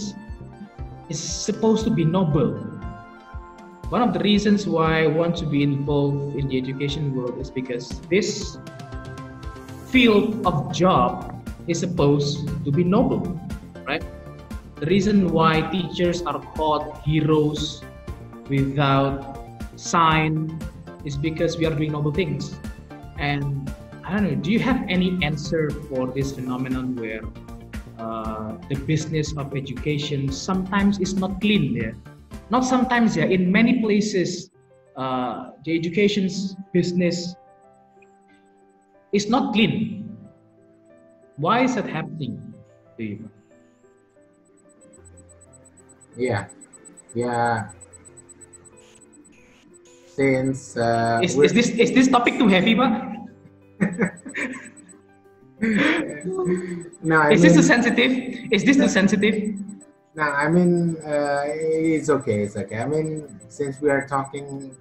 S2: is supposed to be noble. One of the reasons why I want to be involved in the education world is because this field of job is supposed to be noble, right? The reason why teachers are called heroes without sign is because we are doing noble things. And I don't know, do you have any answer for this phenomenon where the business of education sometimes is not clean? Not sometimes, in many places, the education's business is not clean. Why is that happening to you?
S1: Yeah. Since
S2: is this topic too heavy,
S1: no,
S2: is this too sensitive? Is this too sensitive?
S1: No, I mean, it's okay. It's okay. I mean, since we are talking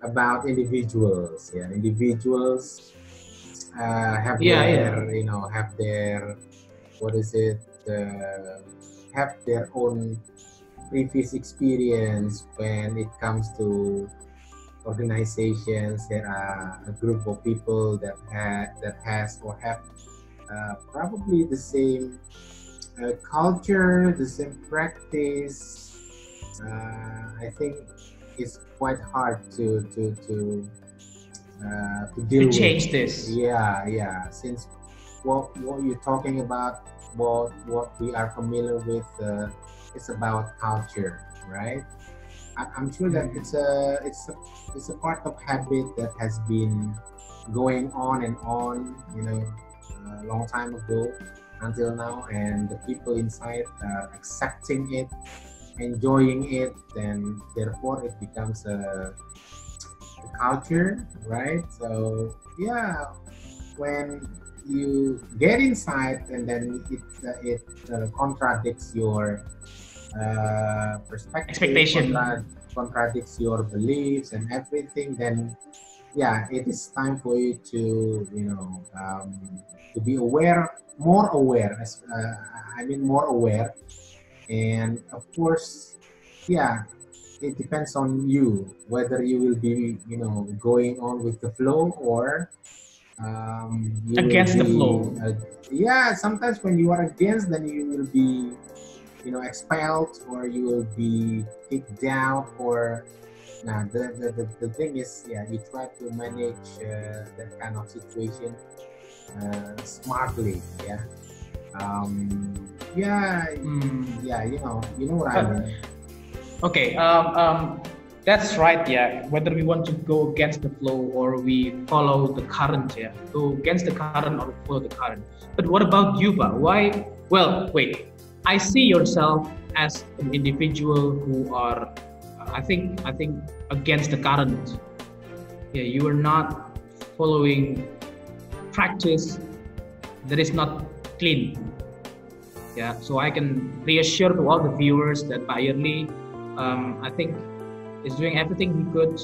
S1: about individuals, individuals have have their, what is it? Have their own previous experience when it comes to organizations. There are a group of people that has or have probably the same culture, the same practice. I think it's quite hard to deal with.
S2: Change this.
S1: Yeah. Since what you're talking about, what we are familiar with, it's about culture, right? I'm sure that it's a part of habit that has been going on and on, a long time ago until now, and the people inside are accepting it, enjoying it, and therefore it becomes a culture, right? So when you get inside and then it contradicts your perspective,
S2: expectation,
S1: contradicts your beliefs and everything, then it is time for you to to be aware, more aware. More aware, and of course, it depends on you whether you will be going on with the flow or
S2: against the flow.
S1: Sometimes when you are against, then you will be expelled, or you will be kicked out, or Now the thing is, yeah, you try to manage that kind of situation smartly, yeah. Yeah,
S2: Mm.
S1: yeah, you know what I
S2: But
S1: mean.
S2: okay, that's right. Yeah, whether we want to go against the flow or we follow the current, yeah, go against the current or follow the current. But what about you, Ba? Why? Well, wait. I see yourself as an individual who are, I think, against the current. Yeah, you are not following practice that is not clean. Yeah, so I can reassure to all the viewers that Pak Yerli, I think, is doing everything he could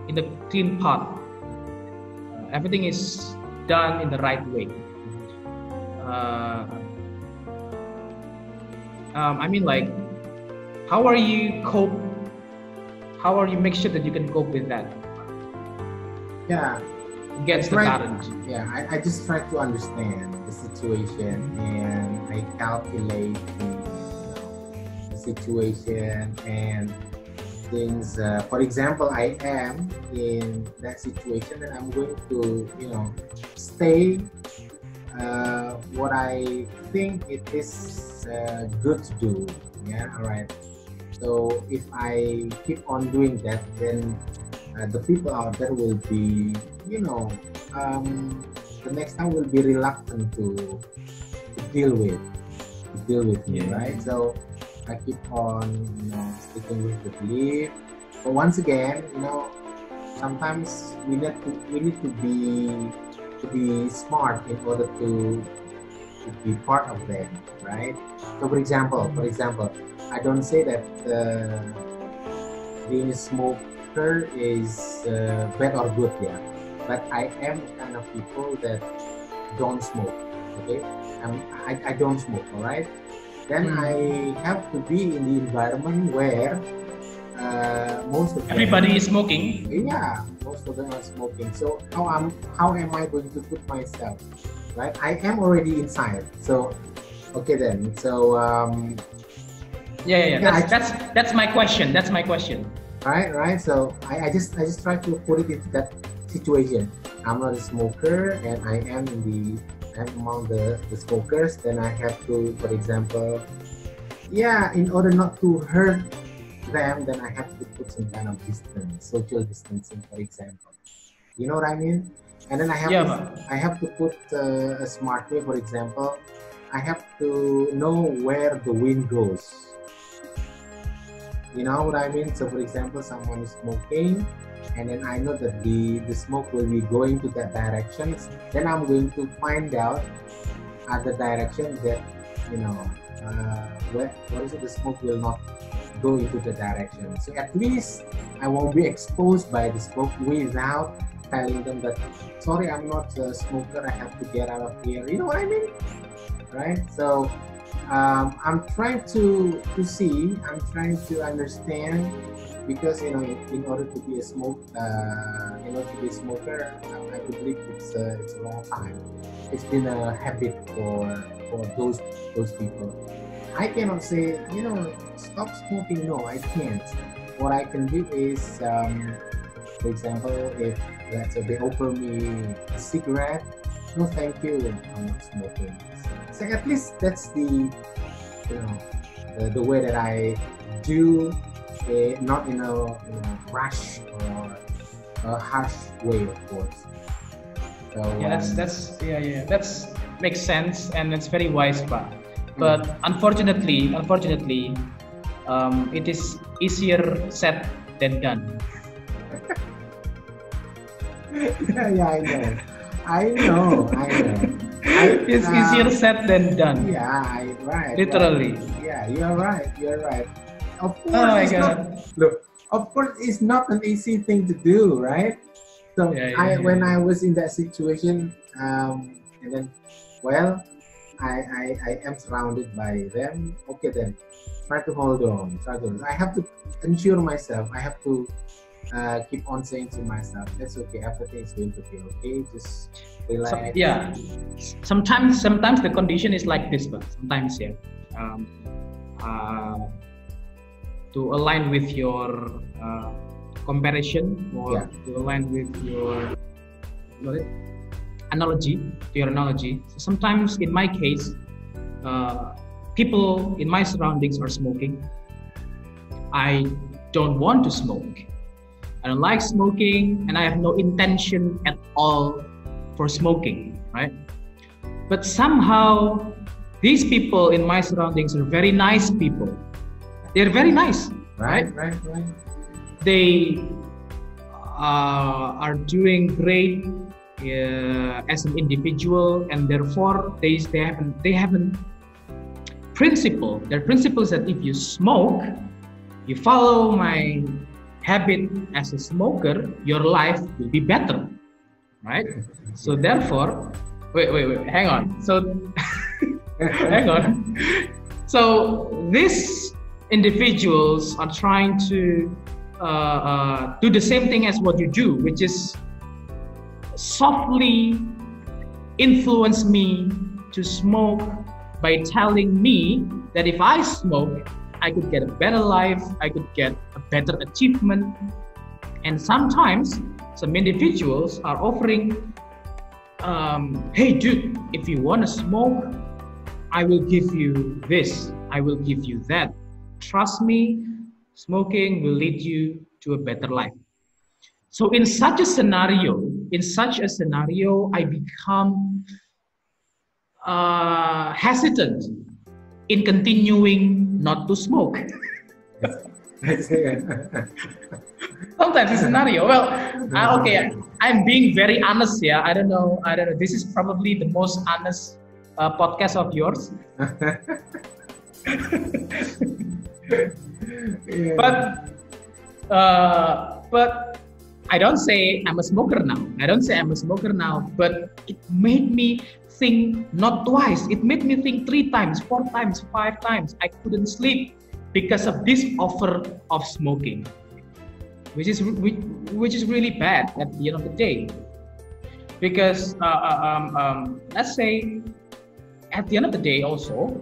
S2: in the clean path. Everything is done in the right way. Uh, I mean, like, how are you cope? How are you make sure that you can cope with that
S1: Yeah, I
S2: against the
S1: try.
S2: current?
S1: Yeah, I just try to understand the situation, and I calculate the situation and things. For example, I am in that situation, and I'm going to stay what I think it is good to do. Yeah, all right. So if I keep on doing that, then the people out there will be, you know, um, the next time will be reluctant to deal with me,
S2: Yeah.
S1: right? So I keep on, sticking with the belief. But once again, sometimes we need to be smart in order to be part of them, right? So for example, I don't say that being a smoker is bad or good, yeah. But I am kind of people that don't smoke. Okay, I don't smoke. All right. Then I have to be in the environment where most of them,
S2: Everybody is smoking.
S1: yeah, most of them are smoking. So how am I going to put myself, right? I am already inside. So okay then. So
S2: Yeah.
S1: yeah,
S2: That's my question. That's my question.
S1: right. So I just try to put it into that situation. I'm not a smoker, and I'm among the smokers. Then I have to, for example, yeah, in order not to hurt them, then I have to put some kind of distance, social distancing, for example. You know what I mean? And then
S2: Yeah, Pak.
S1: I have to put a smart way. For example, I have to know where the wind goes. You know what I mean? So for example, someone is smoking, and then I know that the smoke will be going to that direction. Then I'm going to find out other direction that what is it? The smoke will not go into the direction. So at least I won't be exposed by the smoke without telling them that sorry, I'm not a smoker. I have to get out of here. You know what I mean? Right? So I'm trying to see. I'm trying to understand because in order to be a smoker, I believe it's a long time. It's been a habit for those people. I cannot say stop smoking. No, I can't. What I can do is, for example, if let's say they offer me a cigarette, no, thank you. I'm not smoking. So at least that's the way that I do it, not in a rush or a harsh way, of course. So
S2: Yeah, that's makes sense and it's very wise, Pak. But unfortunately, it is easier said than done.
S1: yeah, I know.
S2: It's easier said than done.
S1: Yeah, right.
S2: Literally.
S1: Right. Yeah, you're right. Of course,
S2: Oh my
S1: it's not.
S2: God.
S1: Look, of course, it's not an easy thing to do, right? So when I was in that situation, and then, well, I am surrounded by them. Okay, then try to hold on. I have to ensure myself. I have to keep on saying to myself, "That's okay. Everything is going to be okay. Just relax."
S2: Yeah. Sometimes the condition is like this, but sometimes, yeah. Um, uh, to align with your comparison, or
S1: Yeah.
S2: to align with your what is it? Analogy, to your analogy. So sometimes in my case, people in my surroundings are smoking. I don't want to smoke. I don't like smoking, and I have no intention at all for smoking, right? But somehow these people in my surroundings are very nice people. They're very nice, right?
S1: Right.
S2: They are doing great as an individual, and therefore they have a principle. Their principle is that if you smoke, you follow my habit as a smoker, your life will be better, right? So therefore, wait, hang on. So hang on. So these individuals are trying to do the same thing as what you do, which is softly influence me to smoke by telling me that if I smoke, I could get a better life, I could get a better achievement. And sometimes some individuals are offering, hey dude, if you want to smoke, I will give you this, I will give you that. Trust me, smoking will lead you to a better life. So in such a scenario, I become hesitant in continuing not to smoke. Sometimes the scenario. Well, okay, I'm being very honest here. I don't know. This is probably the most honest podcast of yours.
S1: Yeah.
S2: But I don't say I'm a smoker now. But it made me think not twice. It made me think 3 times, 4 times, 5 times. I couldn't sleep because of this offer of smoking, which is really bad at the end of the day. Because let's say at the end of the day also,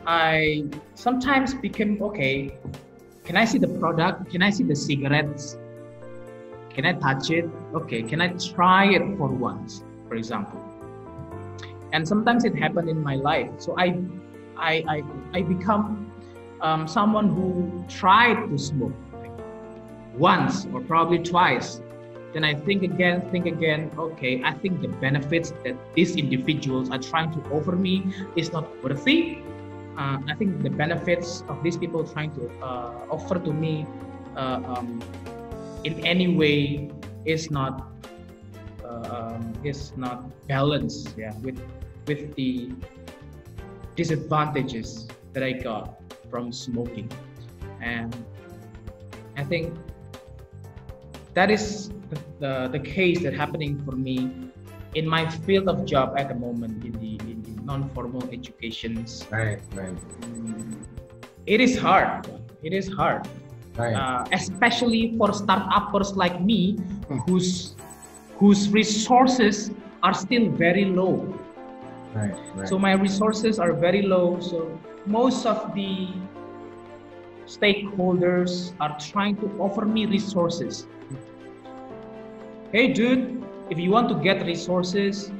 S2: I sometimes became, okay, can I see the product? Can I see the cigarettes? Can I touch it? Okay, can I try it for once, for example? And sometimes it happened in my life. So I become someone who tried to smoke once or probably twice. Then I think again, okay, I think the benefits that these individuals are trying to offer me is not worthy. I think the benefits of these people trying to offer to me in any way is not balanced, yeah, with the disadvantages that I got from smoking. And I think that is the case that happening for me in my field of job at the moment, in the non-formal educations.
S1: Right.
S2: It is hard.
S1: Right.
S2: Especially for startuppers like me, whose resources are still very low.
S1: Right.
S2: So my resources are very low. So most of the stakeholders are trying to offer me resources. Hey, dude, if you want to get resources,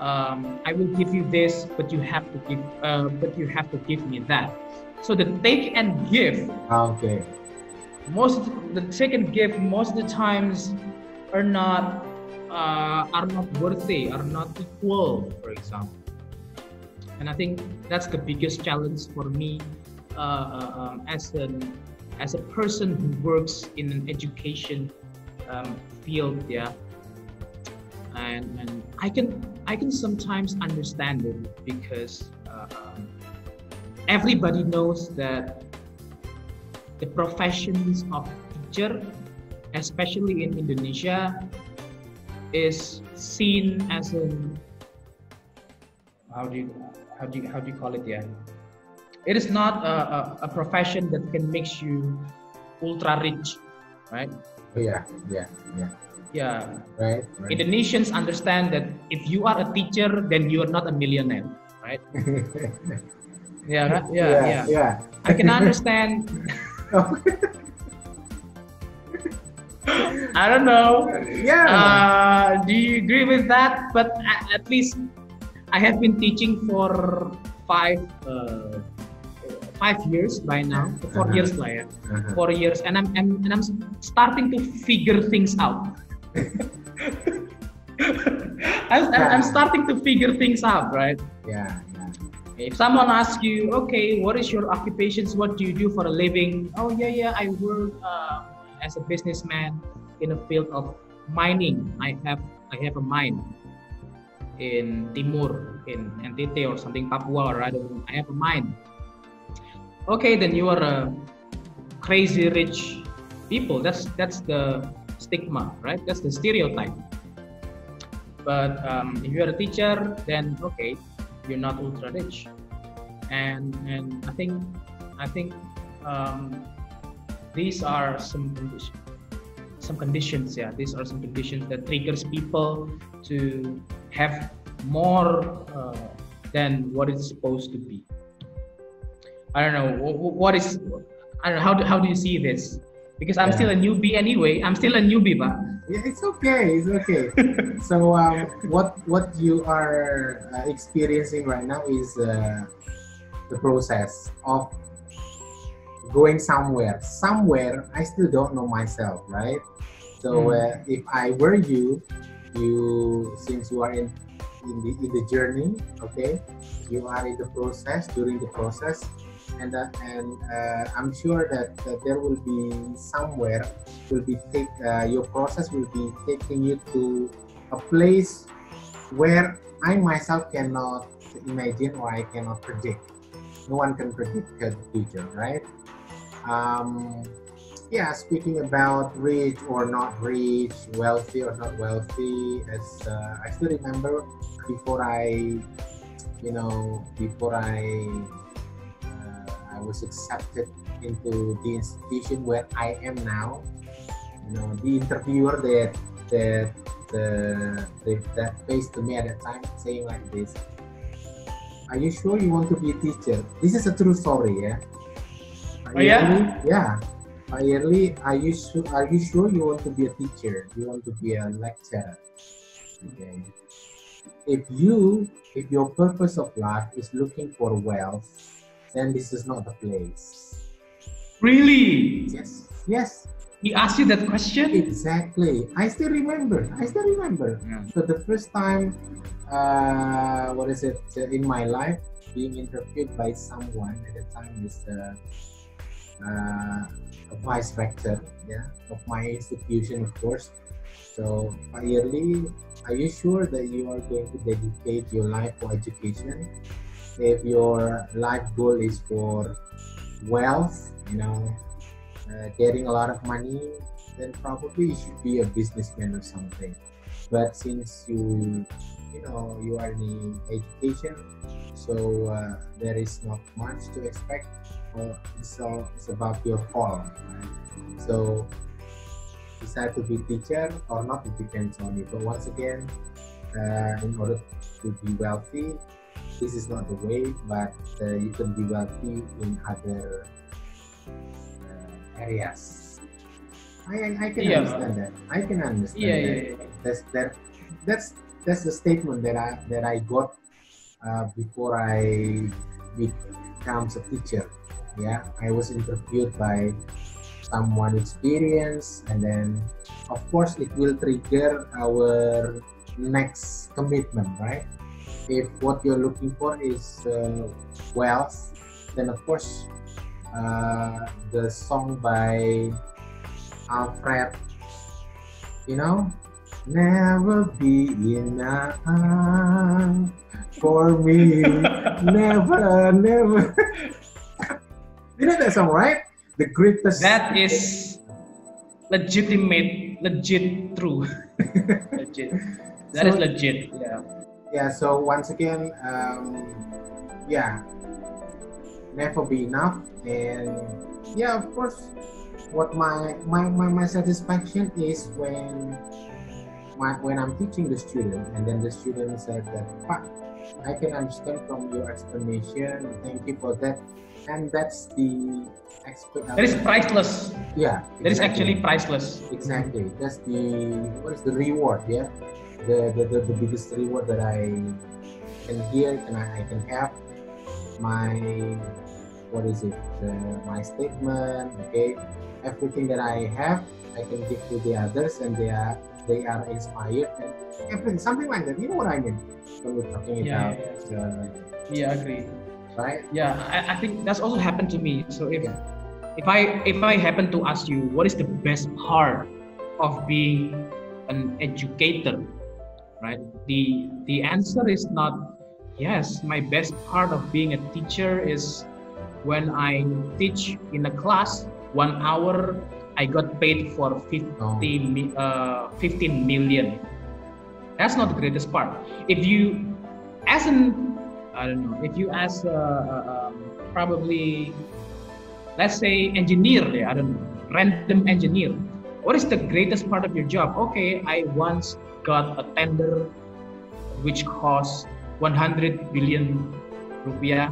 S2: I will give you this, but you have to give me that. So the take and give.
S1: Okay.
S2: Most of the times are not worthy, are not equal, for example. And I think that's the biggest challenge for me as a person who works in an education field, yeah. And I can sometimes understand it, because everybody knows that the professions of teacher, especially in Indonesia, is seen as an how do you call it? Yeah, it is not a profession that can make you ultra rich, right?
S1: Yeah.
S2: Yeah.
S1: Right.
S2: Indonesians understand that if you are a teacher, then you are not a millionaire, right? Yeah. I can understand. I don't know.
S1: Yeah.
S2: Do you agree with that? But at least I have been teaching for five uh, 5 years by now. 4 years lah ya. 4 years, and I'm starting to figure things out. I'm starting to figure things out, right?
S1: Yeah.
S2: If someone asks you, okay, what is your occupations? What do you do for a living? Oh yeah, I work as a businessman in a field of mining. I have a mine in Timur, in NTT or something, Papua, or I don't know. I have a mine. Okay, then you are a crazy rich people. That's the stigma, right? That's the stereotype. But if you're a teacher, then okay, you're not ultra rich, and I think these are some conditions. Yeah, these are some conditions that triggers people to have more than what it's supposed to be. I don't know what is. I don't know how do you see this? Because I'm still a newbie anyway. I'm still a newbie, but
S1: Yeah, it's okay. It's okay. So what you are experiencing right now is the process of going somewhere. Somewhere I still don't know myself, right? So if I were you, since you are in the journey, okay, you are in the process, during the process, and I'm sure that there will be somewhere your process will be taking you to a place where I myself cannot imagine or I cannot predict. No one can predict the future, right? Yeah, speaking about rich or not rich, wealthy or not wealthy, as I still remember before I was accepted into the institution where I am now. The interviewer that faced to me at that time saying like this: "Are you sure you want to be a teacher?" This is a true story, yeah. Yeah. Pak Yerli, are you sure you want to be a teacher? You want to be a lecturer? Okay. If your purpose of life is looking for wealth, then this is not the place.
S2: really,
S1: Yes.
S2: he asked you that question.
S1: Exactly. I still remember.
S2: Yeah.
S1: So the first time, in my life, being interviewed by someone at the time is a vice rector, of my institution, of course. So, Pak Yerli, are you sure that you are going to dedicate your life for education? If your life goal is for wealth, getting a lot of money, then probably you should be a businessman or something. But since you are in education, so there is not much to expect. It's about your call, right? So decide to be teacher or not, it depends on you. But once again, in order to be wealthy, this is not the way, but you can be wealthy in other areas. I can understand that. I can understand that. That's the statement that I got before I becomes a teacher. Yeah, I was interviewed by someone experienced, and then of course it will trigger our next commitment, right? If what you're looking for is wealth, then of course the song by Alfred, never be enough for me, never. You know that song, right? The greatest.
S2: That is legit true. Legit. That is legit. Yeah.
S1: Yeah. So once again, never be enough, and yeah, of course, what my satisfaction is when I'm teaching the student, and then the student said that, "Pak, I can understand from your explanation. Thank you for that. And that's the expert.
S2: That is priceless.
S1: Yeah, exactly.
S2: That is actually priceless.
S1: Exactly. That's the what is the reward? Yeah, the biggest reward that I can hear and I can have my what is it? My statement. Okay, everything that I have, I can give to the others, and they are inspired and everything, something like that. You know what I mean when we're talking about.
S2: Yeah, agree.
S1: Right.
S2: Yeah, I think that's also happened to me. So if I happen to ask you what is the best part of being an educator, right? The answer is not yes. My best part of being a teacher is when I teach in a class 1 hour, I got paid for 15 million. That's not the greatest part. If you, as an, I don't know, if you ask probably, let's say engineer, I don't know, random engineer, what is the greatest part of your job? Okay, I once got a tender which cost 100 billion rupiah.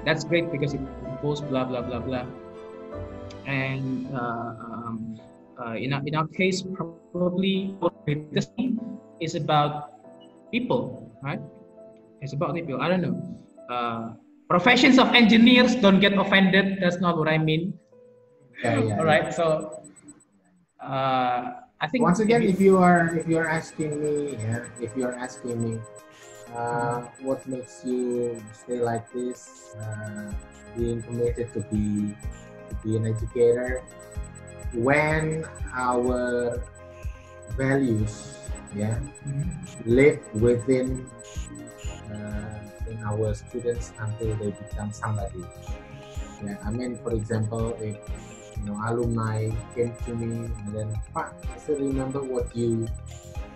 S2: That's great because it involves blah blah blah blah. And in our case, probably our greatest thing is about people, right? It's about people. I don't know. Professions of engineers, don't get offended. That's not what I mean.
S1: Yeah.
S2: All right. So I think
S1: once again, if you are asking me, if you are asking me, what makes you stay like this, being committed to be an educator, when our values live within in our students until they become somebody. I mean, for example, if alumni came to me and then, Pak, I still remember what you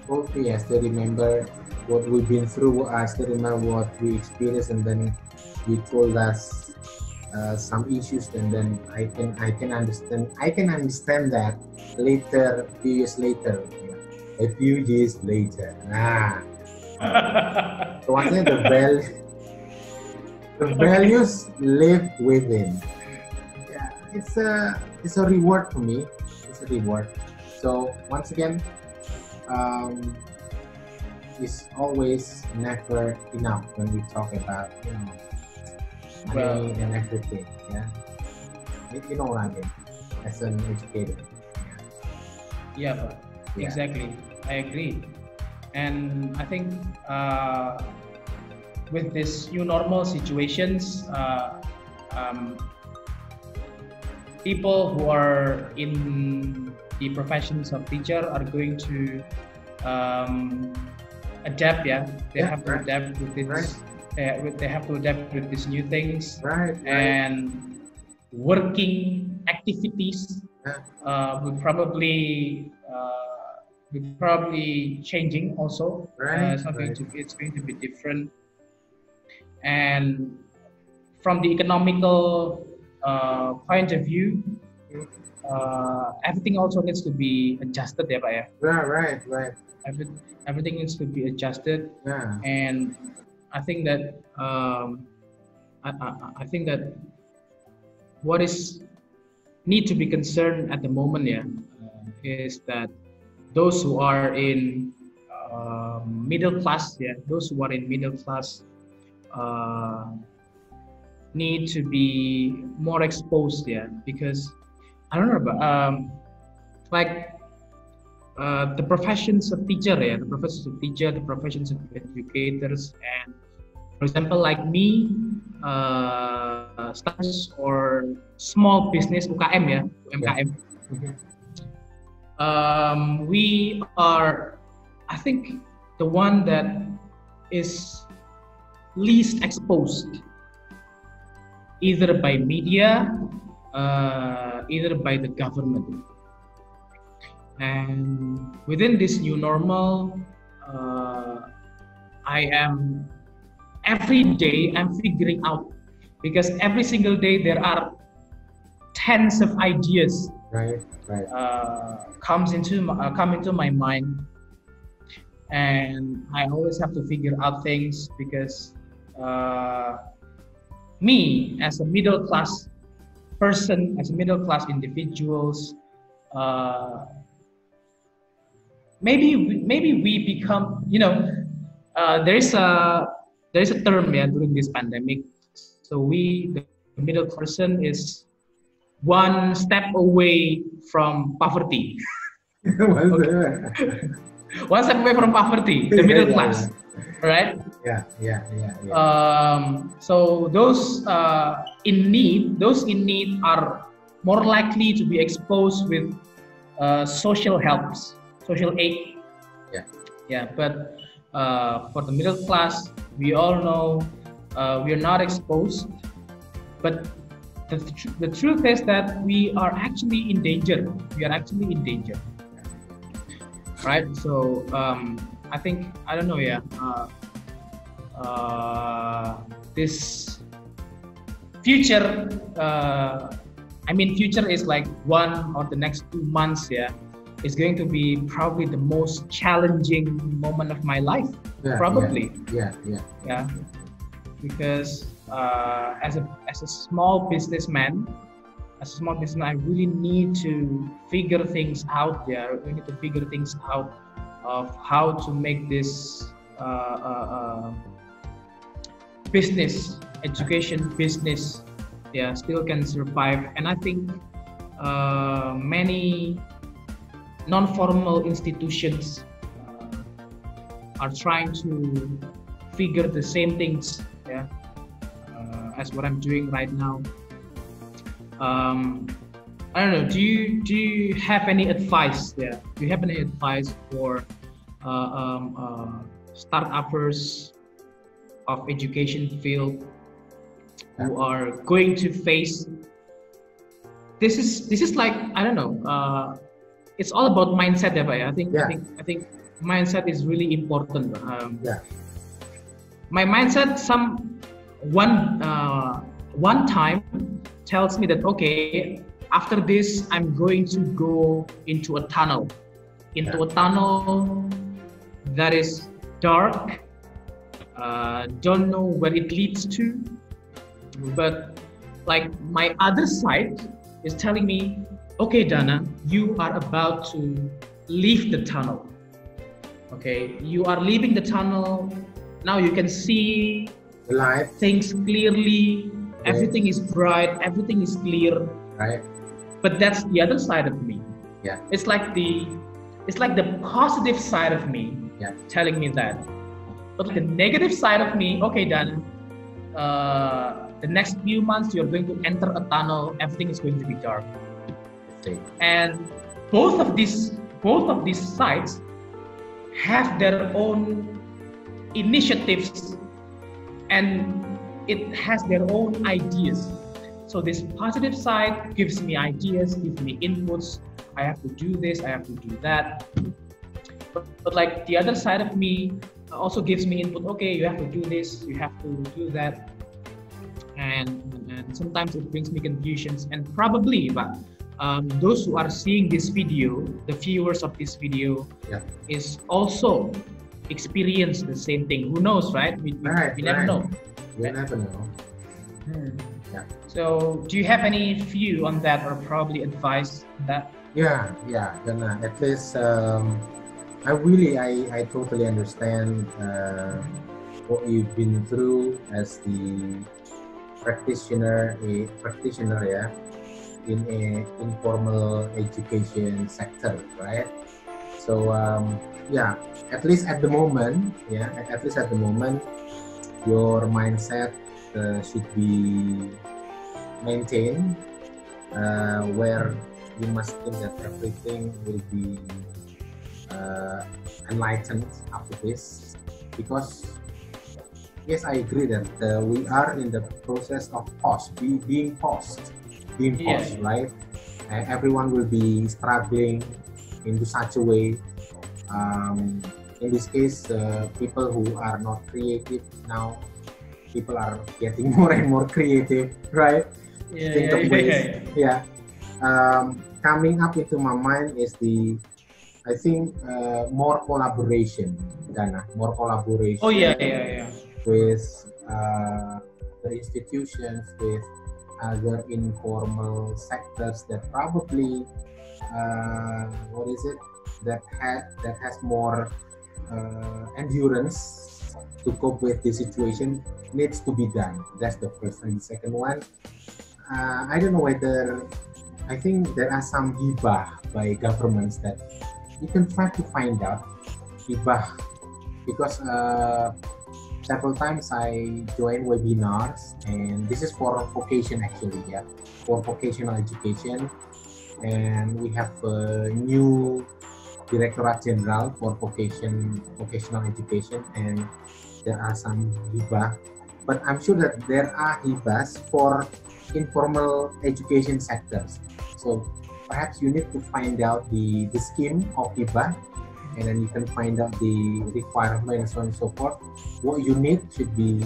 S1: told me, I still remember what we've been through, I still remember what we experienced, and then you told us some issues, and then I can understand that later, a few years later. So I think the values live within. Yeah, it's a reward for me. It's a reward. So once again, it's always never enough when we talk about money and everything. Yeah, you know what I mean as an educator.
S2: Yeah, exactly. I agree. And I think with this new normal situations, people who are in the professions of teacher are going to adapt. They have to adapt with this. They have to adapt with these new things. And working activities will probably changing also. It's going to be different. And from the economical point of view, everything also needs to be adjusted, Pak ya.
S1: Right.
S2: Everything needs to be adjusted. And I think that I think that what is need to be concerned at the moment is that those who are in middle class, those who are in middle class need to be more exposed, because I don't know, but like the professions of teacher, the professions of educators, and for example, like me, startups or small business UKM, UMKM. We are, I think, the one that is least exposed, either by media, either by the government. And within this new normal, every day I'm figuring out, because every single day there are tens of ideas come into my mind. and I always have to figure out things because uh, me as a middle class person, as a middle class individuals, uh, maybe we become, there is a term, yeah, during this pandemic. So we, the middle person, is one step away from poverty.
S1: What's
S2: Okay,
S1: the-
S2: one step away from poverty, the
S1: yeah,
S2: middle
S1: yeah,
S2: class, right?
S1: yeah, yeah, yeah, yeah,
S2: So those those in need are more likely to be exposed with social helps, social aid.
S1: yeah,
S2: Yeah, but for the middle class, we all know we are not exposed. But the truth is that we are actually in danger. We are actually in danger, right? So I think, I don't know, yeah. This future, future is like 1 or the next 2 months, yeah, is going to be probably the most challenging moment of my life,
S1: yeah,
S2: probably.
S1: yeah, yeah,
S2: Yeah, because as a small businessman, I really need to figure things out. Yeah, we need to figure things out of how to make this uh, uh, uh, business, education business, yeah, still can survive. And I think many non-formal institutions are trying to figure the same things, yeah, as what I'm doing right now. I don't know. Do you have any advice there? Do you have any advice for startuppers of education field who are going to face this is like, I don't know, it's all about mindset, yeah, Pak, ya. I think mindset is really important.
S1: yeah,
S2: My mindset one time tells me that, okay, after this I'm going to go into a tunnel, that is dark, don't know where it leads to, but like my other side is telling me, okay, Dana, you are about to leave the tunnel. Okay, you are leaving the tunnel. Now you can see
S1: life,
S2: things clearly. Everything is bright. Everything is clear.
S1: right?
S2: But that's the other side of me.
S1: Yeah,
S2: It's like the positive side of me,
S1: yeah,
S2: telling me that. But the negative side of me, okay, Dana, the next few months you're going to enter a tunnel. Everything is going to be dark.
S1: see,
S2: And both of these sides have their own initiatives, and it has their own ideas. So this positive side gives me ideas, gives me inputs. I have to do this, I have to do that. But like the other side of me also gives me input. Okay, you have to do this, you have to do that, and sometimes it brings me confusions. And probably, but those who are seeing this video, the viewers of this video,
S1: yeah,
S2: is also experience the same thing. Who knows, right? We never know.
S1: we never know. Yeah,
S2: So, do you have any view on that, or probably advice on that?
S1: yeah, yeah. Then at least I totally understand what you've been through as the practitioner, yeah, in a informal education sector, right? So yeah, at least at the moment, your mindset should be maintained, where you must think that everything will be enlightened after this, because yes, I agree that we are in the process of being paused,
S2: Yeah.
S1: right? Everyone will be struggling into such a way. In this case, people who are not creative now, people are getting more and more creative, right? Think of ways. Yeah. Coming up into my mind is the I think more collaboration, Dana, more
S2: Oh
S1: collaboration
S2: yeah, yeah, yeah.
S1: with the institutions, with other informal sectors that probably what is it that has more endurance to cope with the situation needs to be done. That's the first thing. The second one, I don't know whether I think there are some hibah by governments that you can try to find out hibah because several times I join webinars and this is for vocation actually, yeah, for vocational education, and we have a new Directorate General for vocational education, and there are some hibah, but I'm sure that there are hibahs for informal education sectors. So perhaps you need to find out the scheme of hibah, and then you can find out the requirements and so forth. What you need should be,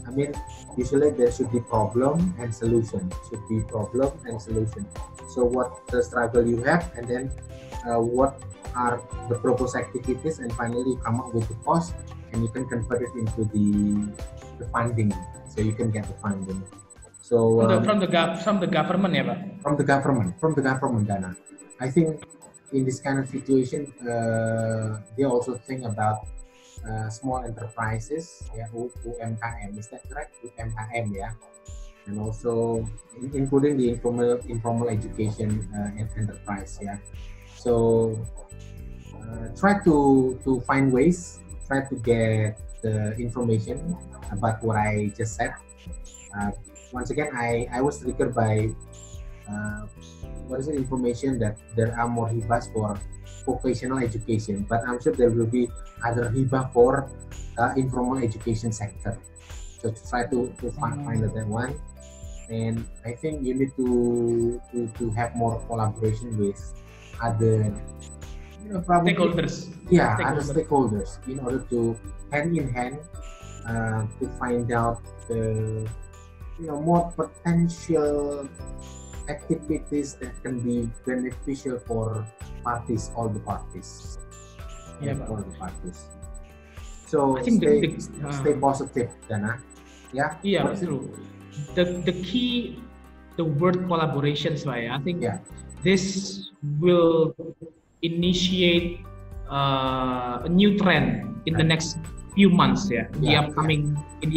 S1: I mean, usually there should be problem and solution. Should be problem and solution. So what the struggle you have, and then what are the proposed activities, and finally you come up with the cost, and you can convert it into the funding, so you can get the funding. So
S2: From the government, yeah, Pak?
S1: from the government, Dana. I think in this kind of situation, they also think about small enterprises, yeah, UMKM. Is that correct? UMKM, yeah, and also including the informal education enterprise, yeah. So try to find ways, try to get the information about what I just said. Once again, I was triggered by what is the information that there are more hibahs for vocational education, but I'm sure there will be other hibah for informal education sector. So to try to find that one, and I think you need to have more collaboration with other, probably
S2: Stakeholders.
S1: other stakeholders in order to hand in hand to find out the more potential activities that can be beneficial for parties, all the parties.
S2: Yeah,
S1: all the parties. So
S2: I think
S1: stay positive, Dana. Yeah.
S2: Yeah, true. The key, the word collaborations, right? I think this will initiate a new trend in the next few months, in the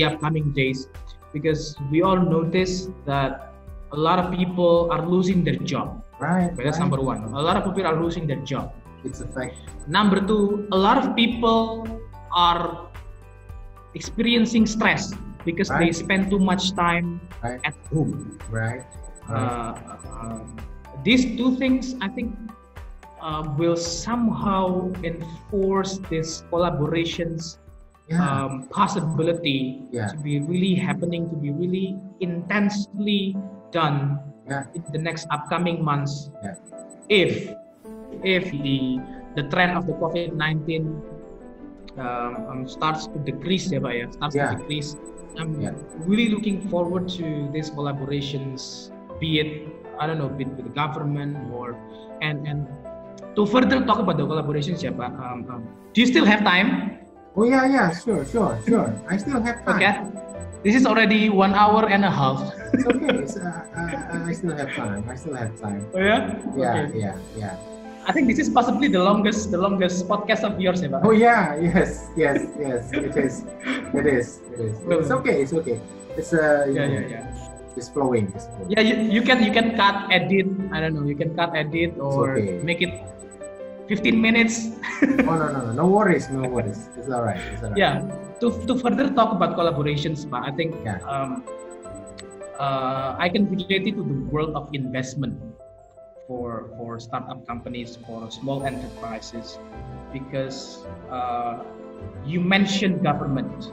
S2: upcoming days, because we all notice that a lot of people are losing their job.
S1: Right.
S2: That's number one. A lot of people are losing their job.
S1: It's a fact.
S2: Number two, a lot of people are experiencing stress because they spend too much time at home.
S1: Right.
S2: These two things, I think, will somehow enforce this collaborations possibility to be really happening, to be really intensely done in the next upcoming months. If the trend of the COVID-19 starts to decrease, I'm really looking forward to these collaborations, be it with the government and to further talk about the collaborations, do you still have time?
S1: Oh yeah, sure. I still have time.
S2: Okay. This is already 1 hour and a half.
S1: It's okay. I still have time.
S2: Oh yeah?
S1: Yeah.
S2: I think this is possibly the longest podcast of yours, Pak.
S1: Oh yeah, yes. It is. It's okay. It's It's flowing.
S2: Yeah, you can cut, edit. I don't know. You can cut, edit, or make it 15 minutes.
S1: Oh no worries. It's all right.
S2: Yeah. To further talk about collaborations, Pak, I think I can relate it to the world of investment for startup companies, for small enterprises, because you mentioned government,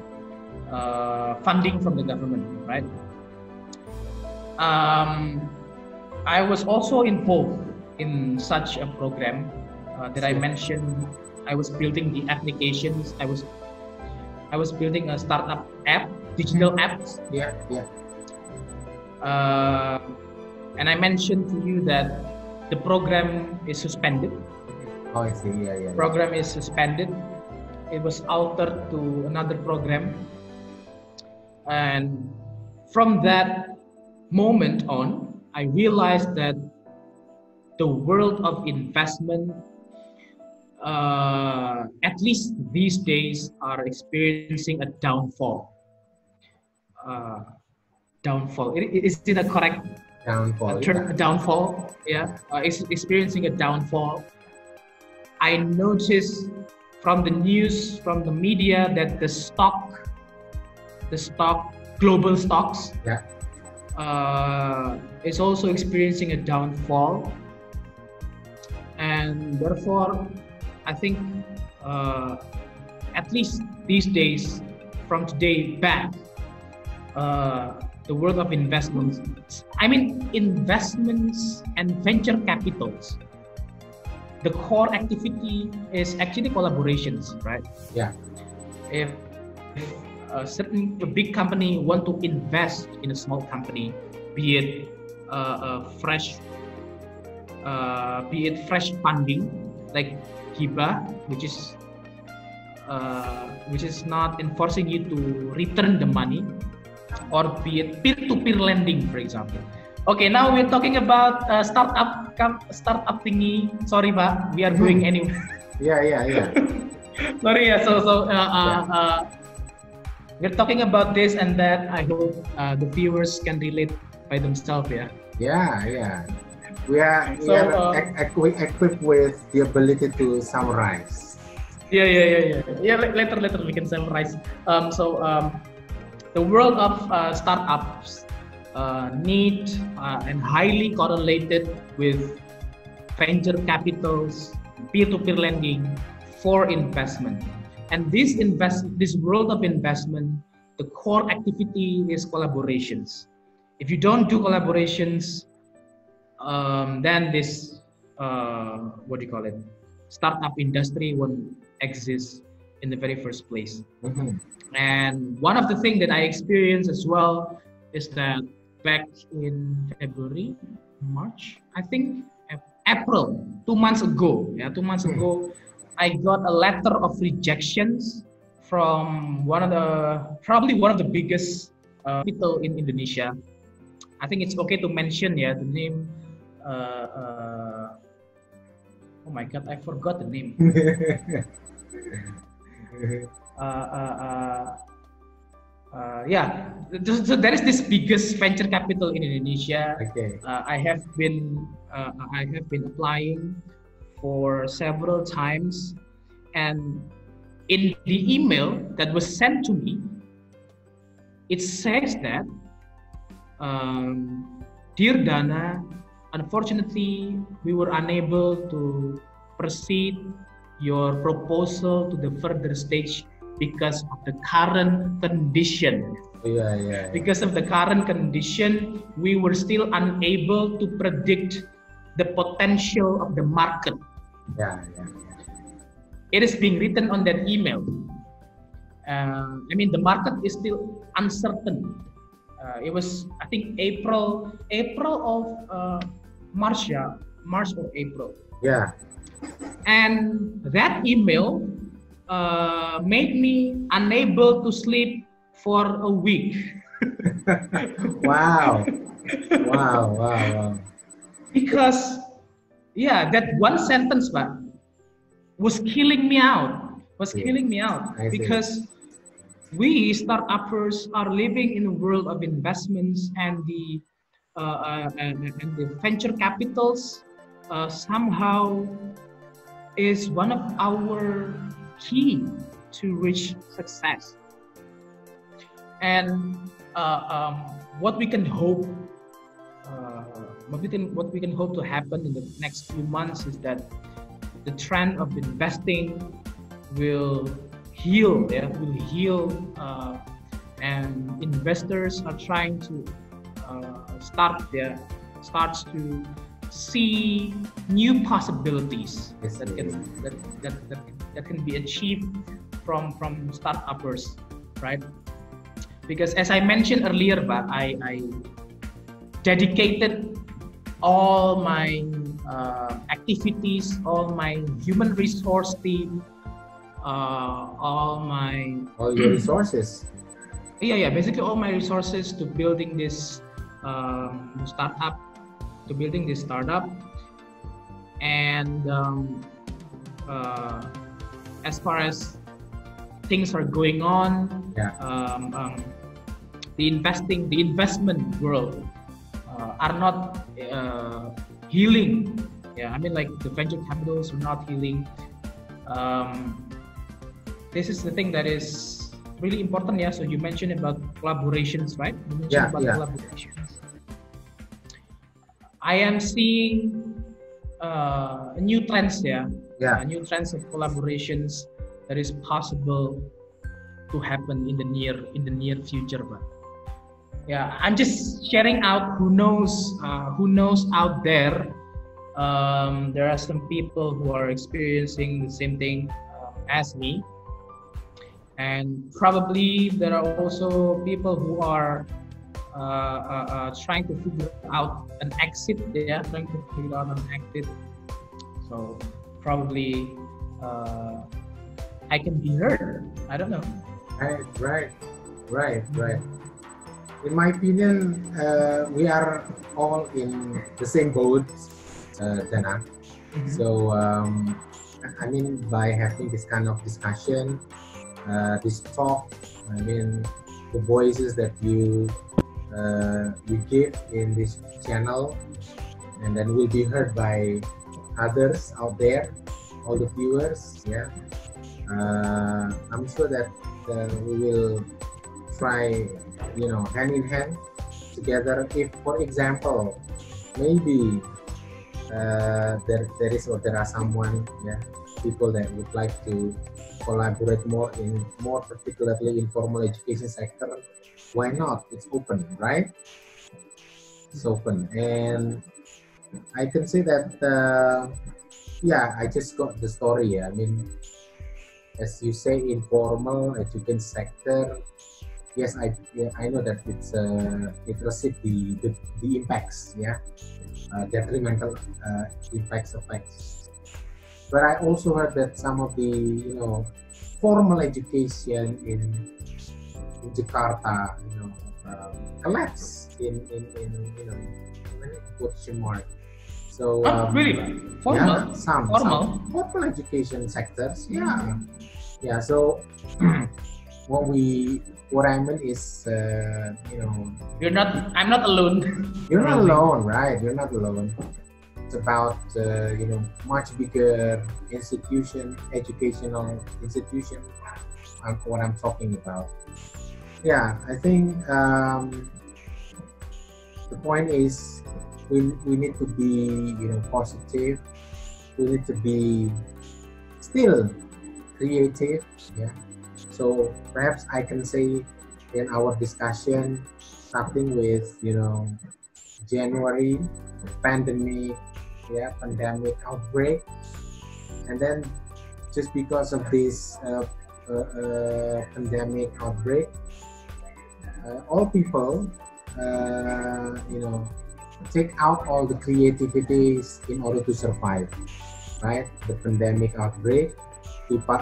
S2: funding from the government, right? I was also involved in such a program that I mentioned. I was building the applications. I was building a startup app, digital apps.
S1: Yeah.
S2: And I mentioned to you that the program is suspended
S1: Oh, I see. Yeah, yeah, yeah.
S2: Program is suspended. It was altered to another program, and from that moment on, I realized that the world of investment, at least these days, are experiencing a downfall. Uh, Downfall. Is it a correct
S1: Downfall.
S2: term?
S1: Yeah.
S2: Downfall. Yeah. It's experiencing a downfall. I noticed from the news, from the media, that the stock, global stocks,
S1: Yeah.
S2: is also experiencing a downfall, and therefore, I think at least these days, from today back, the world of investments, investments and venture capitals, the core activity is actually collaborations, right?
S1: Yeah.
S2: If a big company want to invest in a small company, be it fresh funding like hibah, which is not enforcing you to return the money, or be it peer-to-peer lending, for example. Okay, now we're talking about startup thingy. Sorry, Pak, we are going anywhere.
S1: Yeah, yeah, yeah.
S2: Sorry, yeah. We're talking about this and that. I hope the viewers can relate by themselves. Yeah.
S1: Yeah, yeah. We are
S2: So,
S1: equipped with the ability to summarize.
S2: Yeah. Later we can summarize. The world of startups need and highly correlated with venture capitals, peer-to-peer lending for investment. And this world of investment, the core activity is collaborations. If you don't do collaborations, then this startup industry won't exist in the very first place.
S1: Mm-hmm.
S2: And one of the things that I experienced as well is that back in February, March, I think April, 2 months ago, I got a letter of rejections from probably one of the biggest capital in Indonesia. I think it's okay to mention, the name. Oh my God, I forgot the name. So there is this biggest venture capital in Indonesia.
S1: Okay.
S2: I have been applying for several times, and in the email that was sent to me, it says that, dear Dana, unfortunately we were unable to proceed your proposal to the further stage because of the current condition.
S1: Yeah.
S2: Because of the current condition, we were still unable to predict the potential of the market.
S1: Yeah.
S2: It is being written on that email. The market is still uncertain. It was, I think, April of March or April.
S1: Yeah.
S2: And that email made me unable to sleep for a week.
S1: Wow.
S2: Because, that one sentence, Pak, was killing me out. Because we startuppers are living in a world of investments, and the venture capitals somehow is one of our key to reach success. And what we can hope to happen in the next few months is that the trend of investing will heal, and investors are trying to starts to see new possibilities that can be achieved from startuppers, right? Because as I mentioned earlier, I dedicated all my activities, all my human resource team, all my
S1: All your resources.
S2: yeah, basically all my resources to building this startup, and as far as things are going on,
S1: Yeah.
S2: The investment world are not healing. Yeah, I mean, like, the venture capitals are not healing. This is the thing that is really important. Yeah, so you mentioned about collaborations, right? You mentioned
S1: Yeah,
S2: about
S1: yeah.
S2: collaborations. I am seeing new trends,
S1: Yeah.
S2: new trends of collaborations that is possible to happen in the near future. But yeah, I'm just sharing out who knows out there. There are some people who are experiencing the same thing as me, and probably there are also people who are trying to figure out an exit. Trying to figure out an exit. So probably I can be heard. I don't know.
S1: Right. In my opinion, we are all in the same boat, Dana.
S2: Mhm.
S1: So, I mean, by having this kind of discussion, this talk, I mean, the voices that you give in this channel, and then will be heard by others out there, all the viewers. Yeah, I'm sure that we will try, hand in hand together. If, for example, maybe there are someone, people that would like to collaborate more particularly in formal education sector. Why not? It's open, right? It's open, and I can say that I just got the story. I mean, as you say, informal education sector. Yes, I know that it received the impacts, detrimental effects. But I also heard that some of the formal education in Jakarta, collapse in quotation mark. So
S2: Really? Formal?
S1: some formal education sectors, So what I mean is,
S2: I'm not alone.
S1: you're not alone, right? You're not alone. It's about much bigger educational institution. What I'm talking about. Yeah, I think the point is we need to be positive. We need to be still creative. Yeah. So perhaps I can say in our discussion, starting with January, pandemic outbreak, and then just because of this pandemic outbreak, all people take out all the creativities in order to survive, right? The pandemic outbreak,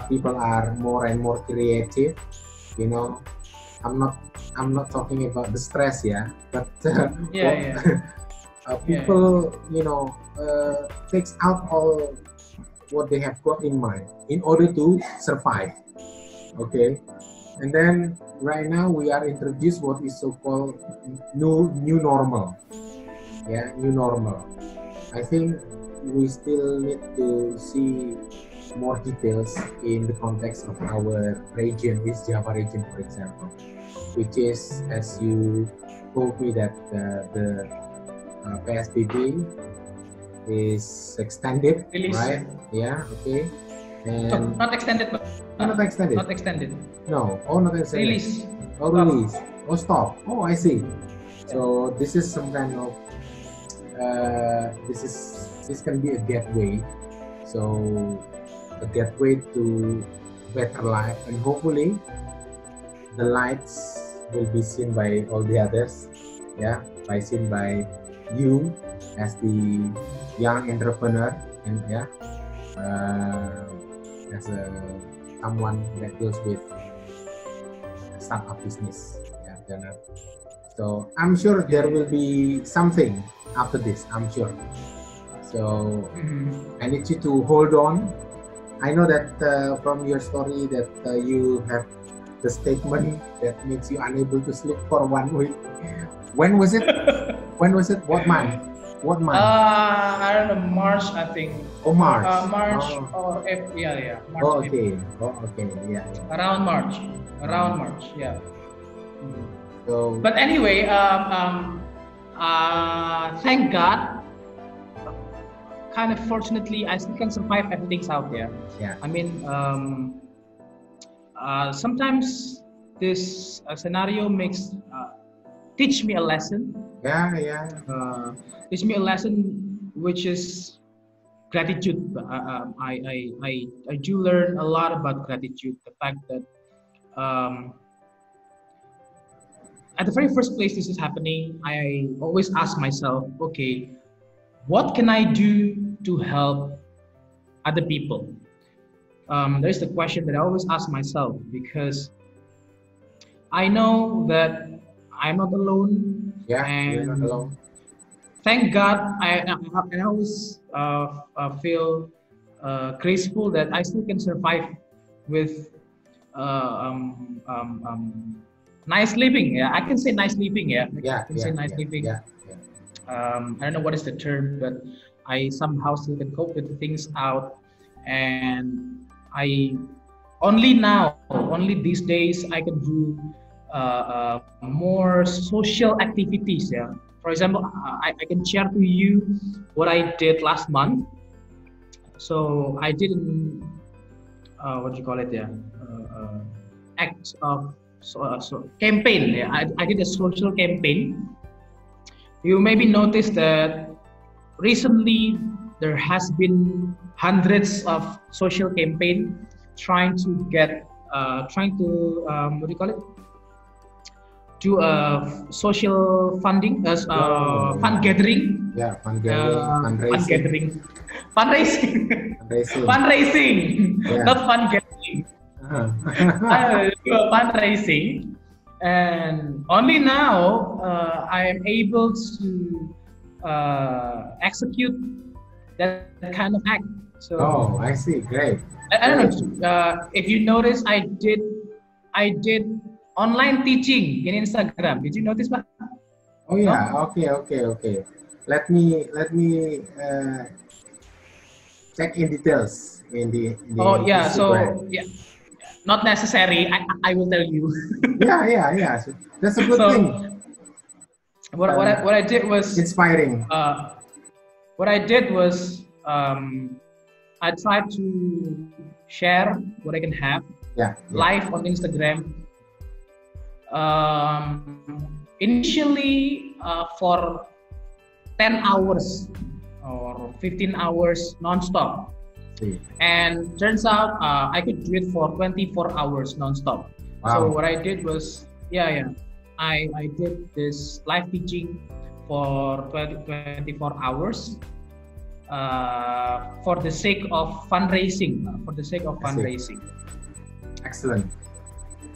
S1: people are more and more creative. I'm not talking about the stress, but people takes out all what they have got in mind in order to survive. Okay, and then right now we are introduced what is so-called new normal. New normal. I think we still need to see more details in the context of our region, this Java region, for example, which is, as you told me, that the PSBB is extended, right? Yeah, okay. And
S2: not extended, but
S1: not extended.
S2: Not extended.
S1: No, not extended.
S2: Release.
S1: Release. Stop. I see. So this is some kind of this can be a gateway. So a gateway to better life, and hopefully the lights will be seen by all the others, seen by you as the young entrepreneur, and as a someone that deals with startup business. Yeah, then, so I'm sure there will be something after this. I'm sure. So I need you to hold on. I know that from your story that you have the statement that makes you unable to sleep for 1 week. When was it? When was it? What month? What month?
S2: I don't know, March, I think.
S1: Oh, March.
S2: March or April. Yeah. March.
S1: Oh, okay.
S2: April.
S1: Oh, okay. Yeah.
S2: Around March. Around March. Yeah.
S1: So.
S2: But anyway, thank God. Kind of fortunately, I still can survive everything's out there.
S1: Yeah.
S2: I mean, sometimes this scenario makes teach me a lesson.
S1: Yeah.
S2: Teach me a lesson, which is gratitude. I do learn a lot about gratitude. The fact that at the very first place this is happening, I always ask myself, okay, what can I do to help other people? There's the question that I always ask myself, because I know that I'm not alone.
S1: Yeah,
S2: and
S1: you're not alone.
S2: Thank God, I always feel graceful that I still can survive with nice living. Yeah, I can say nice living. Yeah, I can say nice living.
S1: Yeah.
S2: I don't know what is the term, but I somehow still can cope with things out, and I only these days I can do more social activities. Yeah, for example, I can share to you what I did last month. So I did what do you call it? Yeah, act of campaign. Yeah, I did a social campaign. You maybe noticed that recently there has been hundreds of social campaign trying to what do you call it? Do social funding, fund gathering.
S1: Yeah, fund gathering,
S2: fundraising. Not fund gathering. Fundraising, and only now I am able to execute that kind of act. So,
S1: oh, I see. Great.
S2: I don't know if you notice. I did online teaching in Instagram. Did you notice, Pak?
S1: Oh yeah. No? Okay. Let me check in details in the
S2: oh yeah.
S1: Instagram.
S2: So yeah, not necessary. I will tell you.
S1: yeah. So that's a good thing.
S2: What I did was
S1: inspiring.
S2: What I did was I tried to share what I can have live on Instagram. Initially for 10 hours or 15 hours non-stop. And turns out I could do it for 24 hours non-stop. Wow. So what I did was, I did this live teaching for 24 hours for the sake of fundraising.
S1: Excellent.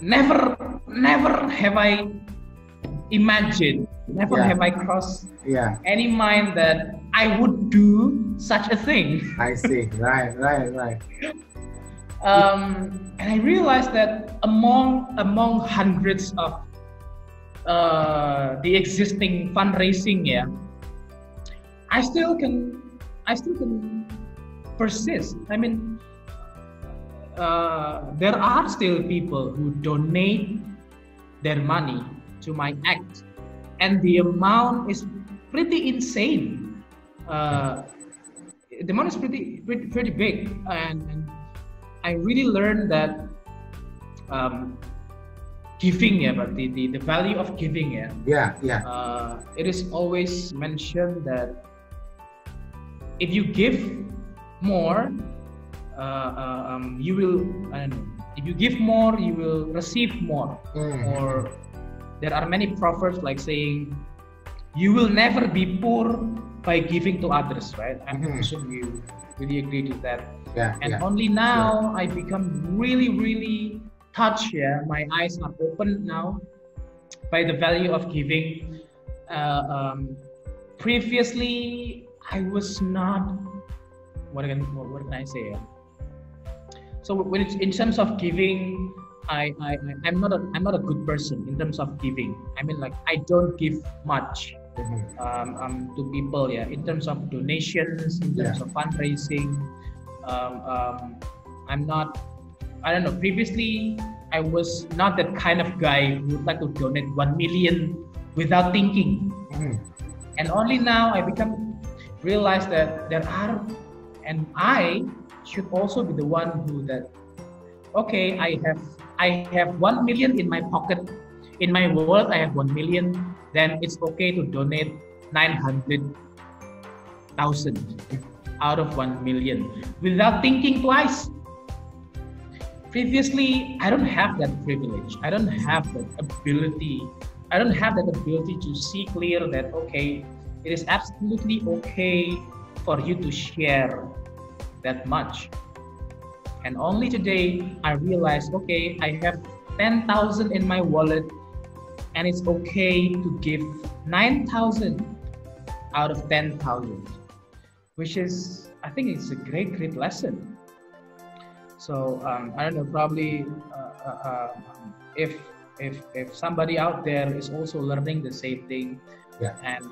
S2: Never have I imagined, have I crossed any mind that I would do such a thing.
S1: I see. Right.
S2: And I realized that among hundreds of the existing fundraising, I still can persist. I mean, there are still people who donate their money to my act, and the amount is pretty insane. The amount is pretty big, and I really learned that giving, but the value of giving, it is always mentioned that if you give more, you will, if you give more, you will receive more. Or there are many proverbs like saying, you will never be poor by giving to others, right? I'm sure you really agree to that.
S1: Yeah,
S2: And
S1: yeah,
S2: only now I become really, really touched. Yeah, my eyes are open now by the value of giving. Uh, um, Previously, I was not. What can I say? So when it's in terms of giving, I'm not a good person in terms of giving. I mean, like, I don't give much to people. Yeah, in terms of donations, in
S1: yeah,
S2: terms of fundraising, um, um, I'm not. I don't know. Previously, I was not that kind of guy who would like to donate 1 million without thinking. And only now I become realize that there are, and I should also be the one who that. Okay, I have 1 million in my pocket. In my wallet, I have 1 million. Then it's okay to donate 900,000 out of 1 million without thinking twice. Previously, I don't have that privilege. I don't have that ability. I don't have that ability to see clear that, okay, it is absolutely okay for you to share that much. And only today I realized, okay, I have 10,000 in my wallet, and it's okay to give 9,000 out of 10,000, which is, I think it's a great, great lesson. So I don't know, probably if somebody out there is also learning the same thing,
S1: yeah,
S2: and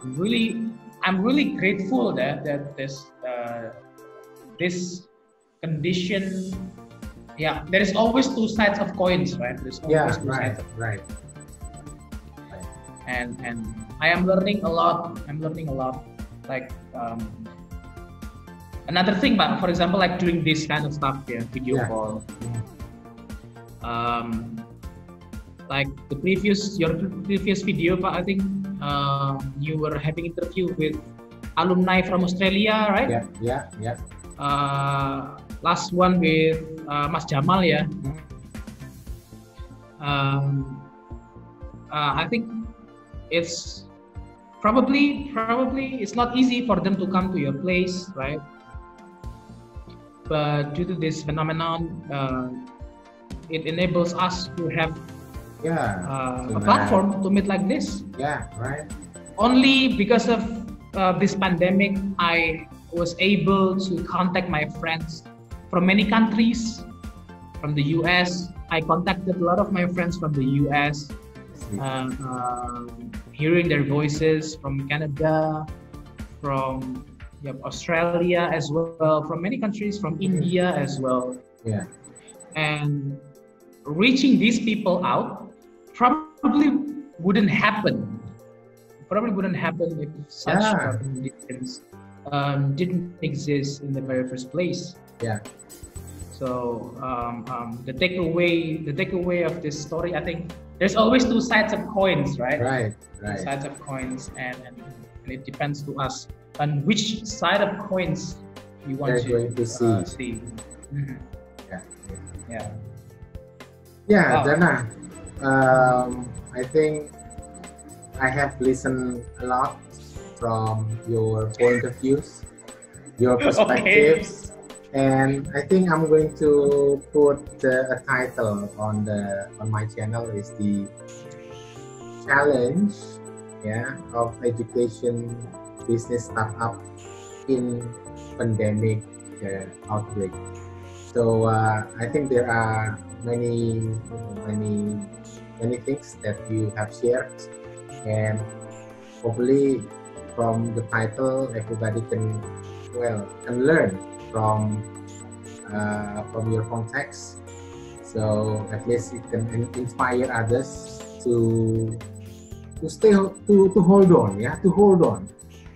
S2: I'm really grateful that this condition. Yeah, there is always two sides of coins, right? There's always
S1: yeah,
S2: two
S1: right,
S2: sides of,
S1: right.
S2: and I am learning a lot. I'm learning a lot, like another thing, but for example, like doing this kind of stuff, yeah, video
S1: Yeah.
S2: call. Like your previous video, but I think you were having interview with alumni from Australia, right?
S1: Yeah, yeah, yeah.
S2: Last one with Mas Jamal, yeah. I think it's probably it's not easy for them to come to your place, right? But due to this phenomenon, it enables us to have a platform to meet like this.
S1: Yeah, right.
S2: Only because of this pandemic, I was able to contact my friends from many countries. From the US, I contacted a lot of my friends from the US, hearing their voices from Canada, from Australia as well, from many countries, from India as well.
S1: Yeah.
S2: And reaching these people out probably wouldn't happen. If such conditions didn't exist in the very first place.
S1: Yeah.
S2: So the takeaway of this story, I think there's always two sides of coins, right?
S1: Right.
S2: Two sides of coins, and it depends to us on which side of coins we want
S1: to see.
S2: Mm-hmm.
S1: Yeah.
S2: Yeah.
S1: Yeah,
S2: Wow.
S1: Jana. I think I have listened a lot from your point of views, your perspectives, and I think I'm going to put a title on my channel is the challenge, of education business startup in pandemic outbreak. So I think there are many things that you have shared, and hopefully from the title everybody can learn from your context. So at least it can inspire others to hold on,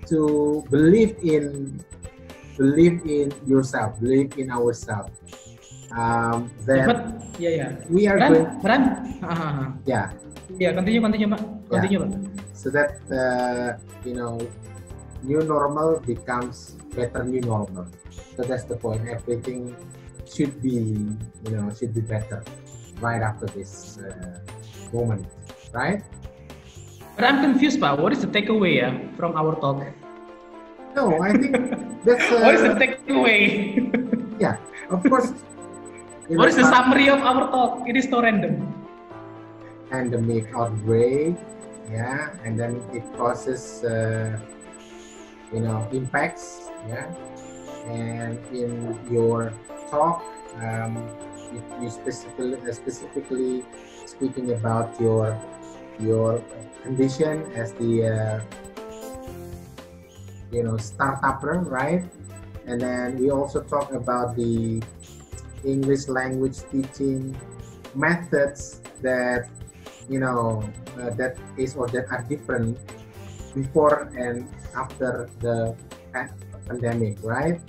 S1: to believe in yourself, believe in ourselves. Then we are going.
S2: Continue, Pak. Continue, Pak.
S1: So that new normal becomes better new normal. So that's the point. Everything should be better right after this moment, right?
S2: But I'm confused, Pak. What is the takeaway from our talk?
S1: No, I think that's
S2: What is the takeaway?
S1: yeah. Of course,
S2: What is the summary of our talk? It is so random.
S1: Pandemic outbreak, yeah, and then it causes impacts, yeah, and in your talk, you specifically speaking about your condition as the startupper, right? And then we also talk about the English language teaching methods that that is or that are different before and after the pandemic, right?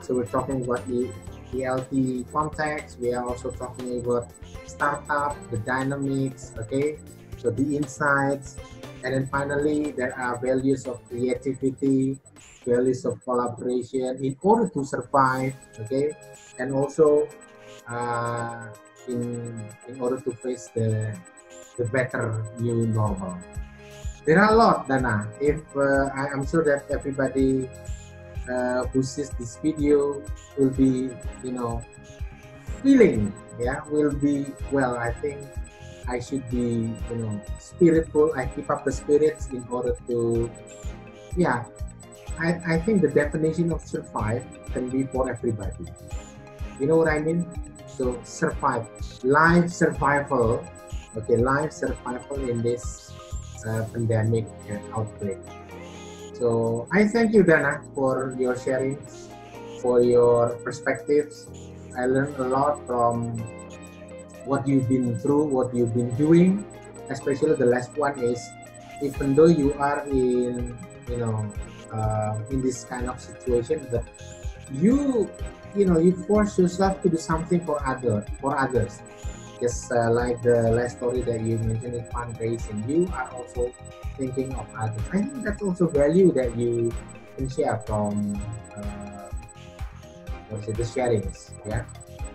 S1: So we're talking about the ELT context. We are also talking about startup, the dynamics, okay? So the insights, and then finally there are values of creativity, values of collaboration in order to survive, okay? And also uh, in order to face the better new normal. There are a lot, Dana. If I'm sure that everybody who sees this video will be, feeling, yeah, will be well. I think I should be, spiritful. I keep up the spirits in order to, yeah. I think the definition of survive can be for everybody. You know what I mean? So survive, life survival. Okay, life survival in this pandemic and outbreak. So I thank you, Dana, for your sharing, for your perspectives. I learned a lot from what you've been through, what you've been doing. Especially the last one is, even though you are in this kind of situation, but you you force yourself to do something for others. Just like the last story that you mentioned in fundraising, you are also thinking of others. I think that's also value that you can share from the sharings, yeah,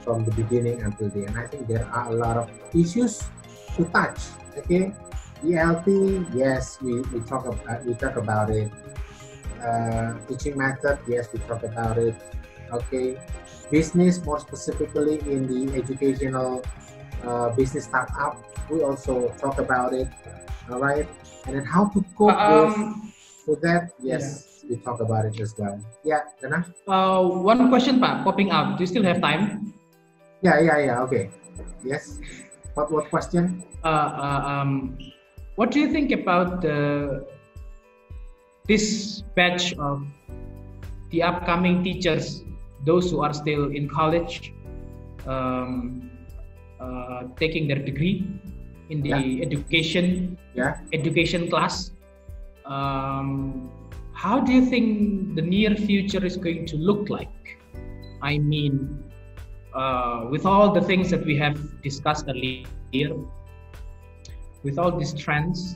S1: from the beginning until the end. I think there are a lot of issues to touch. Okay, ELT, yes, we talk about it. Teaching method, yes, we talk about it. Okay, business, more specifically in the educational business startup, we also talk about it. All right, and then how to cope with that, yes, we talk about it as well. Yeah, Dana?
S2: One question, Pak, popping up. Do you still have time?
S1: Yeah. Okay. Yes. What question?
S2: What do you think about this batch of the upcoming teachers, those who are still in college, taking their degree in the education class? How do you think the near future is going to look like? I mean, with all the things that we have discussed earlier, with all these trends,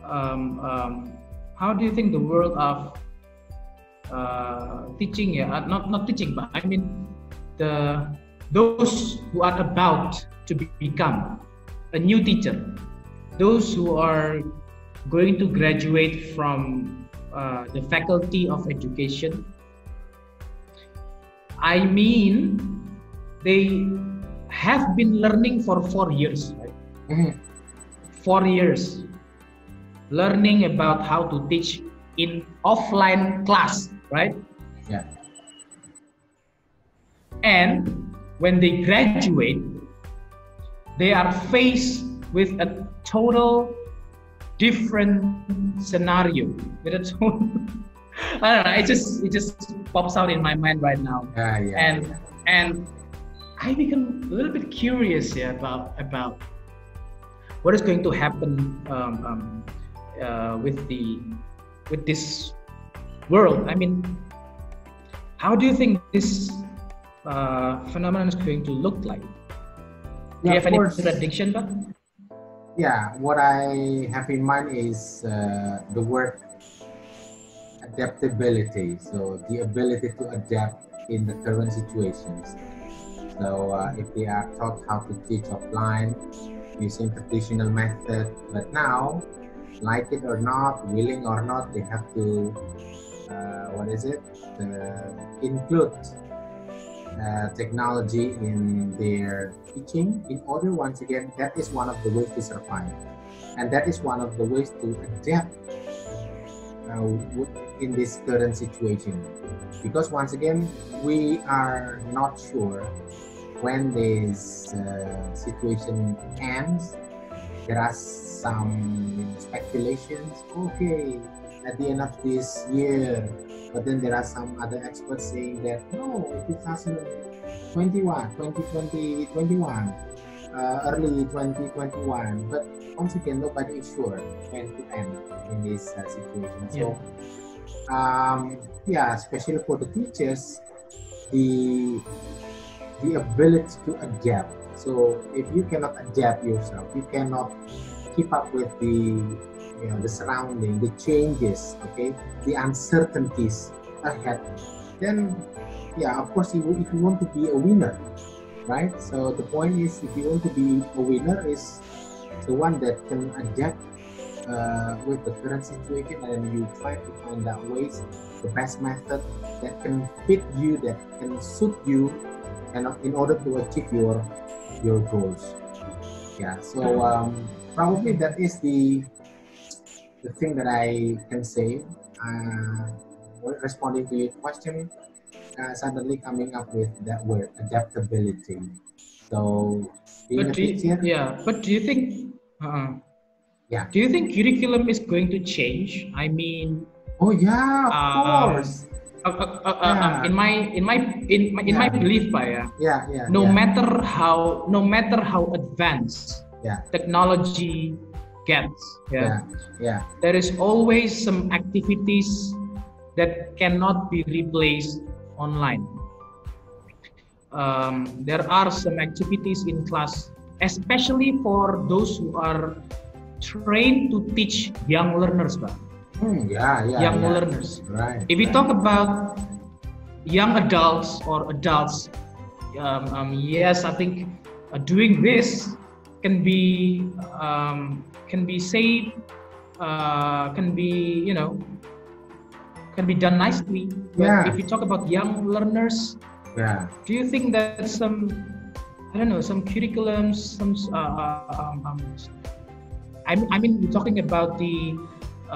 S2: how do you think the world of teaching, not teaching, but I mean those who are about to become a new teacher, those who are going to graduate from the faculty of education, I mean, they have been learning for 4 years, right?
S1: Mm-hmm.
S2: 4 years learning about how to teach in offline class, right?
S1: Yeah.
S2: And when they graduate, they are faced with a total different scenario. With a total, I don't know. It just pops out in my mind right now. And I become a little bit curious here about what is going to happen with this world. I mean, how do you think this phenomenon is going to look like? Do you have any prediction, Pak?
S1: Yeah, what I have in mind is the word adaptability. So the ability to adapt in the current situations. So if they are taught how to teach offline using traditional method, but now like it or not, willing or not, they have to what is it? Include technology in their teaching in order, once again, that is one of the ways to survive, and that is one of the ways to adapt in this current situation, because once again we are not sure when this situation ends. There are some speculations, okay, at the end of this year, but then there are some other experts saying that no, 2021, 2021, early 2021. But once again, nobody is sure when to end in this situation. So, yeah, especially for the teachers, the ability to adapt. So if you cannot adapt yourself, you cannot keep up with the surrounding, the changes, okay, the uncertainties ahead, then yeah, of course, if you want to be a winner, right? So the point is, if you want to be a winner, is the one that can adapt with the current situation, and you try to find out ways, the best method that can fit you, that can suit you, and in order to achieve your goals. Yeah. So probably that is the thing that I can say. Uh, Responding to your question, suddenly coming up with that word, adaptability. So being a teacher,
S2: But uh,
S1: yeah.
S2: do you think curriculum is going to change? I mean,
S1: Oh yeah, of
S2: um,
S1: course. Yeah,
S2: in my
S1: yeah,
S2: belief, Pak, ya,
S1: yeah, yeah,
S2: no
S1: yeah,
S2: matter how advanced
S1: yeah,
S2: technology gets, yeah,
S1: yeah, yeah,
S2: there is always some activities that cannot be replaced online. There are some activities in class, especially for those who are trained to teach young learners, Pak.
S1: yeah, yeah,
S2: Young
S1: yeah.
S2: learners.
S1: Right,
S2: If we
S1: right.
S2: talk about young adults or adults, yes, I think doing this can be safe, can be can be done nicely. But
S1: Yeah,
S2: if you talk about young learners,
S1: yeah,
S2: do you think that some, I don't know, some curriculums, some I mean, we're talking about the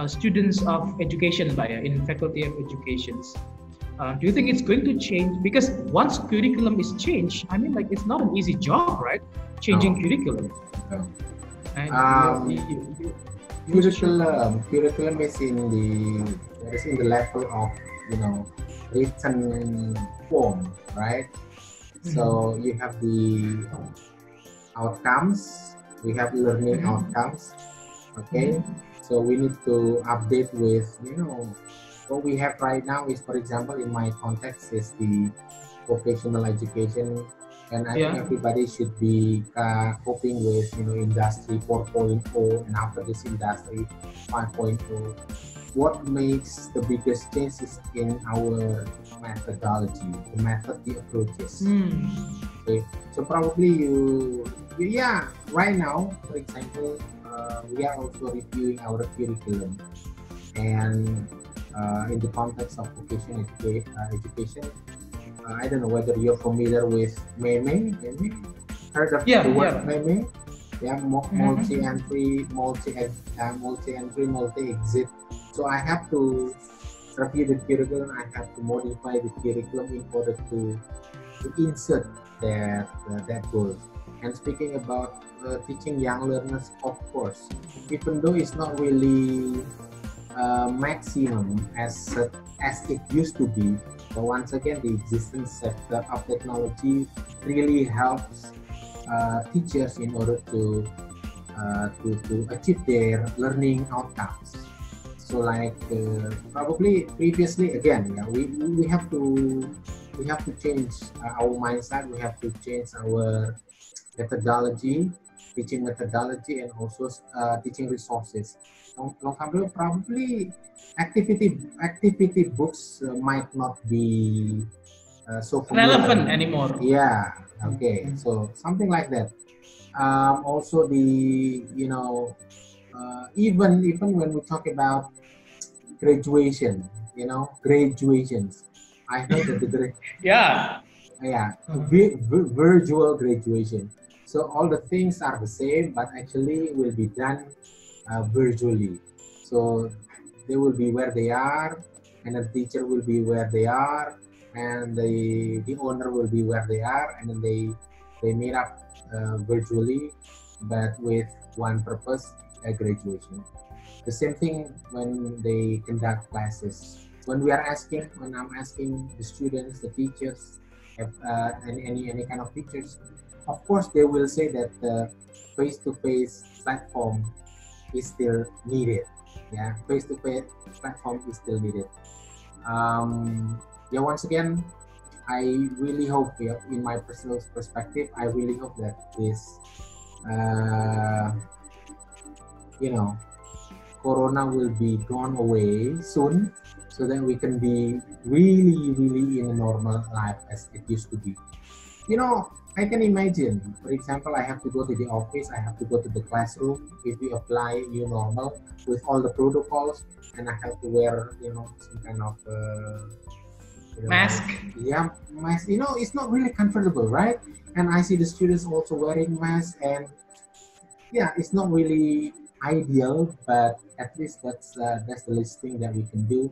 S2: students of education, in faculty of educations. Do you think it's going to change? Because once curriculum is changed, I mean, like, it's not an easy job, right? Changing
S1: no,
S2: curriculum.
S1: no.
S2: And
S1: Um,
S2: you also should.
S1: curriculum is in the level of written form, right? So you have the outcomes, we have learning outcomes, okay? So we need to update with what we have right now is, for example, in my context, is the vocational education, and I think
S2: Yeah.
S1: everybody should be coping with industry 4.0, and after this industry 5.0. What makes the biggest changes in our methodology, the method, the approaches. Okay, so probably yeah, right now, for example, we are also reviewing our curriculum, and in the context of education, I don't know whether you're familiar with meme. Heard of the word meme? Yeah, multi-entry, multi-exit. So I have to review the curriculum. I have to modify the curriculum in order to insert that goal. And speaking about teaching young learners, of course, even though it's not really maximum as it used to be, but once again, the existence of technology really helps teachers in order to achieve their learning outcomes. So like probably previously, again, yeah, we have to change our mindset. We have to change our methodology, teaching methodology, and also teaching resources. Long term, probably activity books might not be so familiar.
S2: Relevant anymore.
S1: Yeah. Okay. So something like that. Also the Even when we talk about graduation, graduations. I heard that
S2: Yeah.
S1: yeah,
S2: Mhm.
S1: virtual graduation. So all the things are the same, but actually will be done virtually. So they will be where they are, and the teacher will be where they are, and the owner will be where they are, and then they meet up virtually, but with one purpose, a graduation. The same thing when they conduct classes. When I'm asking the students, the teachers, if, any kind of teachers, of course they will say that the face-to-face platform is still needed. Yeah, face-to-face platform is still needed. Yeah, once again, I really hope, yeah, in my personal perspective, I really hope that this, uh, you know, Corona will be gone away soon, so that we can be really, really in a normal life as it used to be. I can imagine, for example, I have to go to the office, I have to go to the classroom. If we apply new normal with all the protocols, and I have to wear, some kind of, you know,
S2: Mask.
S1: yeah, mask. It's not really comfortable, right? And I see the students also wearing masks, and yeah, it's not really ideal, but at least that's the least thing that we can do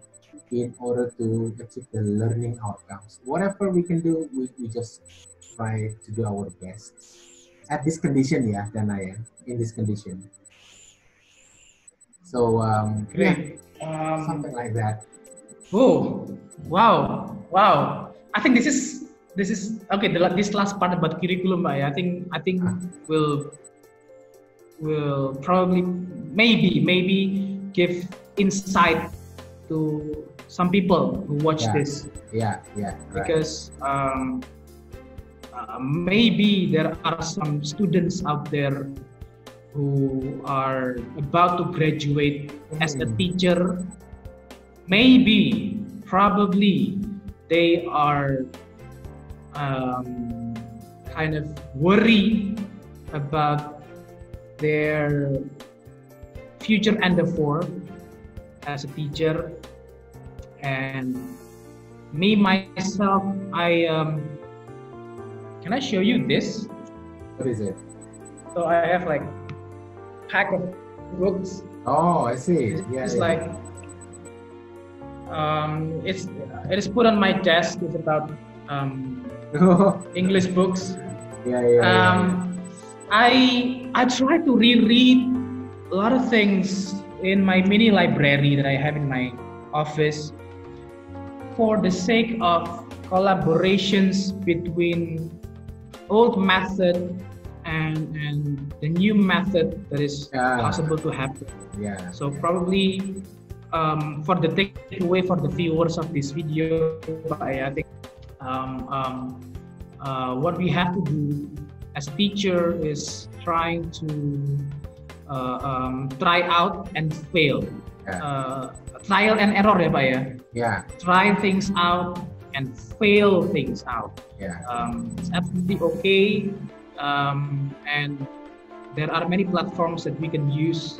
S1: in order to achieve the learning outcomes. Whatever we can do, we just try to do our best at this condition, yeah, then I am in this condition. So yeah,
S2: Great.
S1: something like that.
S2: Oh, wow, wow. I think this is okay. This last part about curriculum, I think
S1: Uh,
S2: will will probably maybe give insight to some people who watch
S1: yeah,
S2: this,
S1: yeah, right.
S2: because maybe there are some students out there who are about to graduate as a
S1: Mhm.
S2: teacher. Maybe, probably, they are um, kind of worried about their future endeavor as a teacher. And me myself, I can I show you this?
S1: What is it?
S2: So I have like pack of books.
S1: Oh, I see. Yeah,
S2: It's
S1: yeah.
S2: like it's it is put on my desk. It's about English books.
S1: Yeah, yeah, yeah, yeah.
S2: I try to reread a lot of things in my mini library that I have in my office, for the sake of collaborations between old method and the new method that is
S1: Yeah,
S2: possible to happen.
S1: yeah,
S2: So probably for the takeaway for the viewers of this video, I think what we have to do as a teacher is trying to try out and fail.
S1: yeah,
S2: Trial and error ya Pak ya.
S1: yeah,
S2: Try things out and fail things out.
S1: yeah.
S2: It's absolutely okay, and there are many platforms that we can use.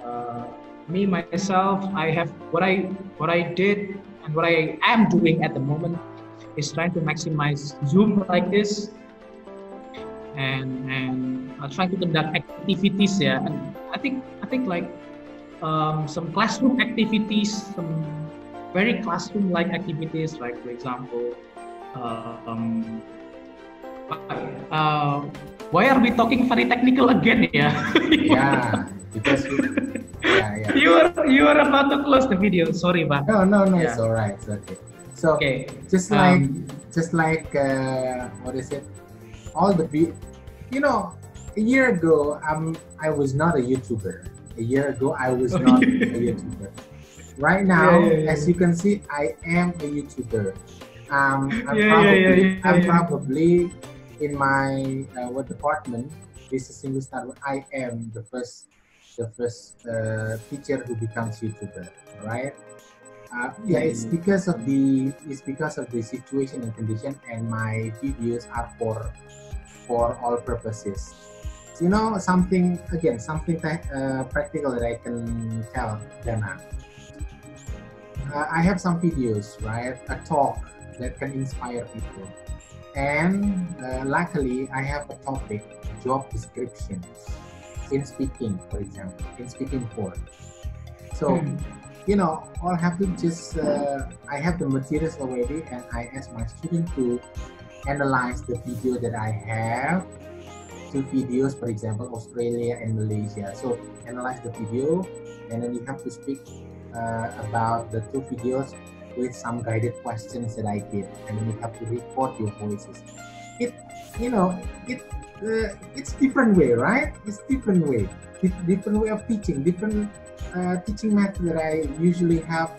S2: Uh, Me myself, I have what I did and what I am doing at the moment is trying to maximize Zoom like this, and trying to conduct activities. Yeah, and I think like some classroom activities, some very classroom-like activities, like for example, um, uh, why are we talking very technical again? Yeah,
S1: Yeah, because yeah, yeah.
S2: you are about to close the video. Sorry, Pak.
S1: No, no, no, it's
S2: Yeah.
S1: all right. It's okay. So
S2: Okay.
S1: just like
S2: Um,
S1: just like what is it? All the you know, a year ago I was not a YouTuber. A year ago I was not a YouTuber. Right
S2: yeah,
S1: now,
S2: yeah, yeah,
S1: as you can see, I am a YouTuber. I'm
S2: yeah, yeah, yeah,
S1: probably
S2: yeah,
S1: I'm
S2: yeah.
S1: probably in my what department? Business English Department. I am the first teacher who becomes YouTuber. Right? Yeah, it's because of the situation and condition, and my videos are for all purposes. something again, something practical that I can tell Dana. I have some videos, right? A talk that can inspire people. And luckily, I have a topic, job descriptions in speaking, for example, in speaking for. So, all I have to just, I have the materials already, and I ask my student to analyze the video that I have. Two videos, for example, Australia and Malaysia. So, analyze the video, and then you have to speak about the two videos with some guided questions that I did, and then you have to record your voices. It's different way, right? It's different way, different way of teaching, different teaching method that I usually have,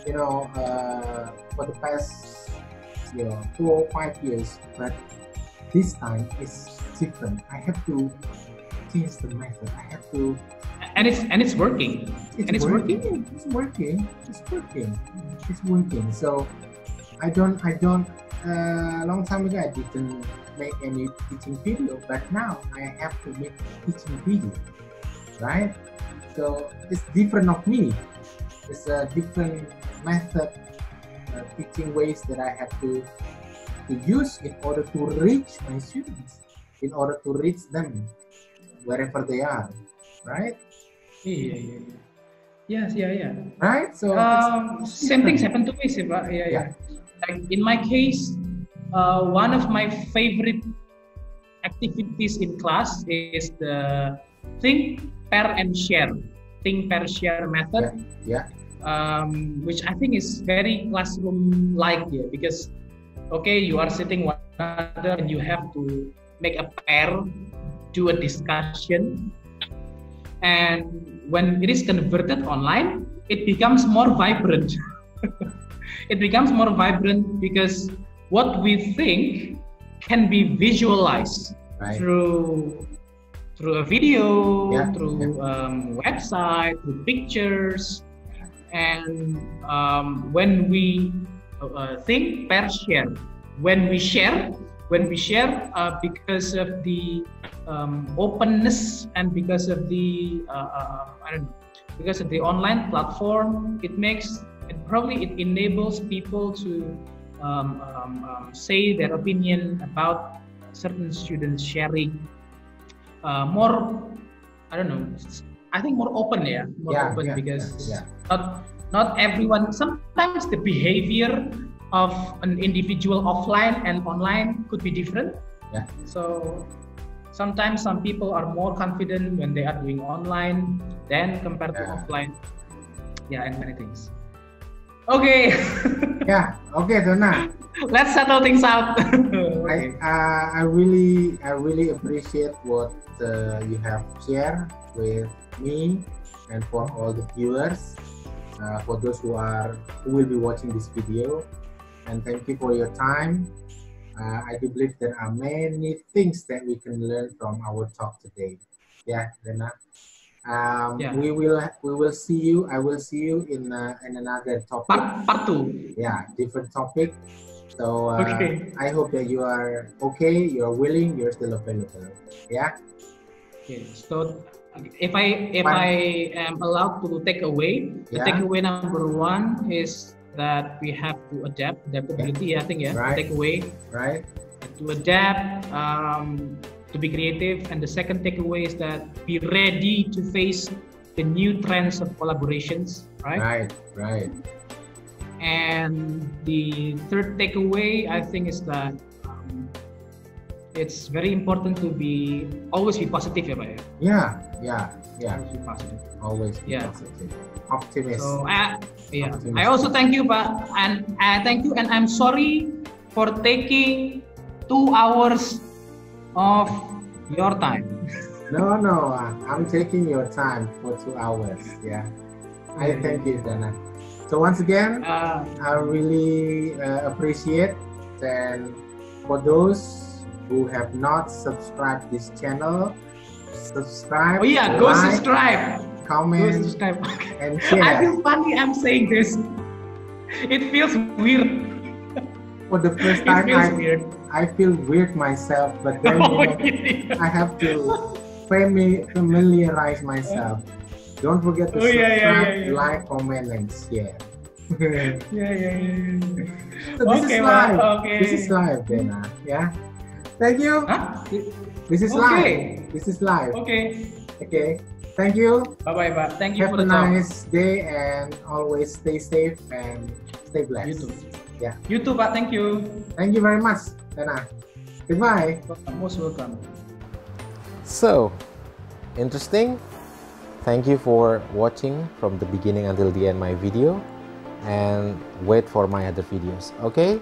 S1: for the past 4 or 5 years. But this time it's different. I have to change the method. I have to.
S2: And it's working.
S1: It's working. So I don't. Long time ago I didn't make any teaching video, but now I have to make teaching video, right? So it's different of me. It's a different method, teaching ways that I have to use in order to reach my students, in order to reach them wherever they are, right?
S2: Yes, yeah.
S1: Right? So
S2: same things happen to me, Siva. Yeah. Like in my case, one of my favorite activities in class is the think, pair, and share. Think, pair, share method.
S1: Yeah.
S2: Which I think is very classroom-like here, because you are sitting one another and you have to make a pair, do a discussion, and when it is converted online, it becomes more vibrant. It becomes more vibrant because what we think can be visualized through a video, through website, through pictures, and when we think, pair, share. When we share, because of the openness and because of the because of the online platform, it enables people to say their opinion about certain students sharing more. I think more open, because not everyone. Sometimes the behavior of an individual offline and online could be different. So sometimes some people are more confident when they are doing online than compared to offline. And many things. Okay.
S1: Okay, Donna.
S2: Let's settle things out.
S1: I really appreciate what you have shared with me and for all the viewers, for those who will be watching this video, and thank you for your time. I do believe there are many things that we can learn from our talk today. Dana. We will see you. I will see you in another topic.
S2: Part 2.
S1: Different topic. So I hope that you are okay. You are willing. You are still available.
S2: So if I am allowed to take away, the takeaway number 1 is that we have to adaptability. I think takeaway.
S1: Right.
S2: To adapt. To be creative, and the second takeaway is that be ready to face the new trends of collaborations, right?
S1: Right.
S2: And the third takeaway, I think, is that it's very important to always be positive, Pak.
S1: Always be positive. Always be positive. Optimist.
S2: So I also thank you, Pak, and thank you, and I'm sorry for taking 2 hours of your time.
S1: No, I'm taking your time for 2 hours. I thank you, Dana. So once again, I really appreciate, and for those who have not subscribed this channel, subscribe.
S2: Go subscribe,
S1: comment, and share.
S2: I feel funny I'm saying this. It feels weird.
S1: For the first time, I feel weird myself, but then I have to familiarize myself. Don't forget to
S2: Oh yeah, yeah,
S1: subscribe,
S2: yeah, yeah.
S1: like, comment, and share.
S2: Yeah, yeah, yeah, yeah.
S1: So this is
S2: Okay, Pak.
S1: live. This is
S2: Okay.
S1: live, Dana. Yeah. Thank you.
S2: Huh?
S1: This is live.
S2: Okay.
S1: This is live.
S2: Okay.
S1: Okay. Thank you.
S2: Bye bye, Pak. Thank you
S1: Have
S2: for
S1: a
S2: the talk.
S1: nice day and always stay safe and stay
S2: You
S1: blessed.
S2: too.
S1: Yeah.
S2: You too, Pak. Thank you.
S1: Thank you very much, Dana. Goodbye.
S2: Most welcome.
S3: So, interesting. Thank you for watching from the beginning until the end my video, and wait for my other videos. Okay,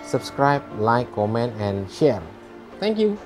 S3: subscribe, like, comment, and share. Thank you.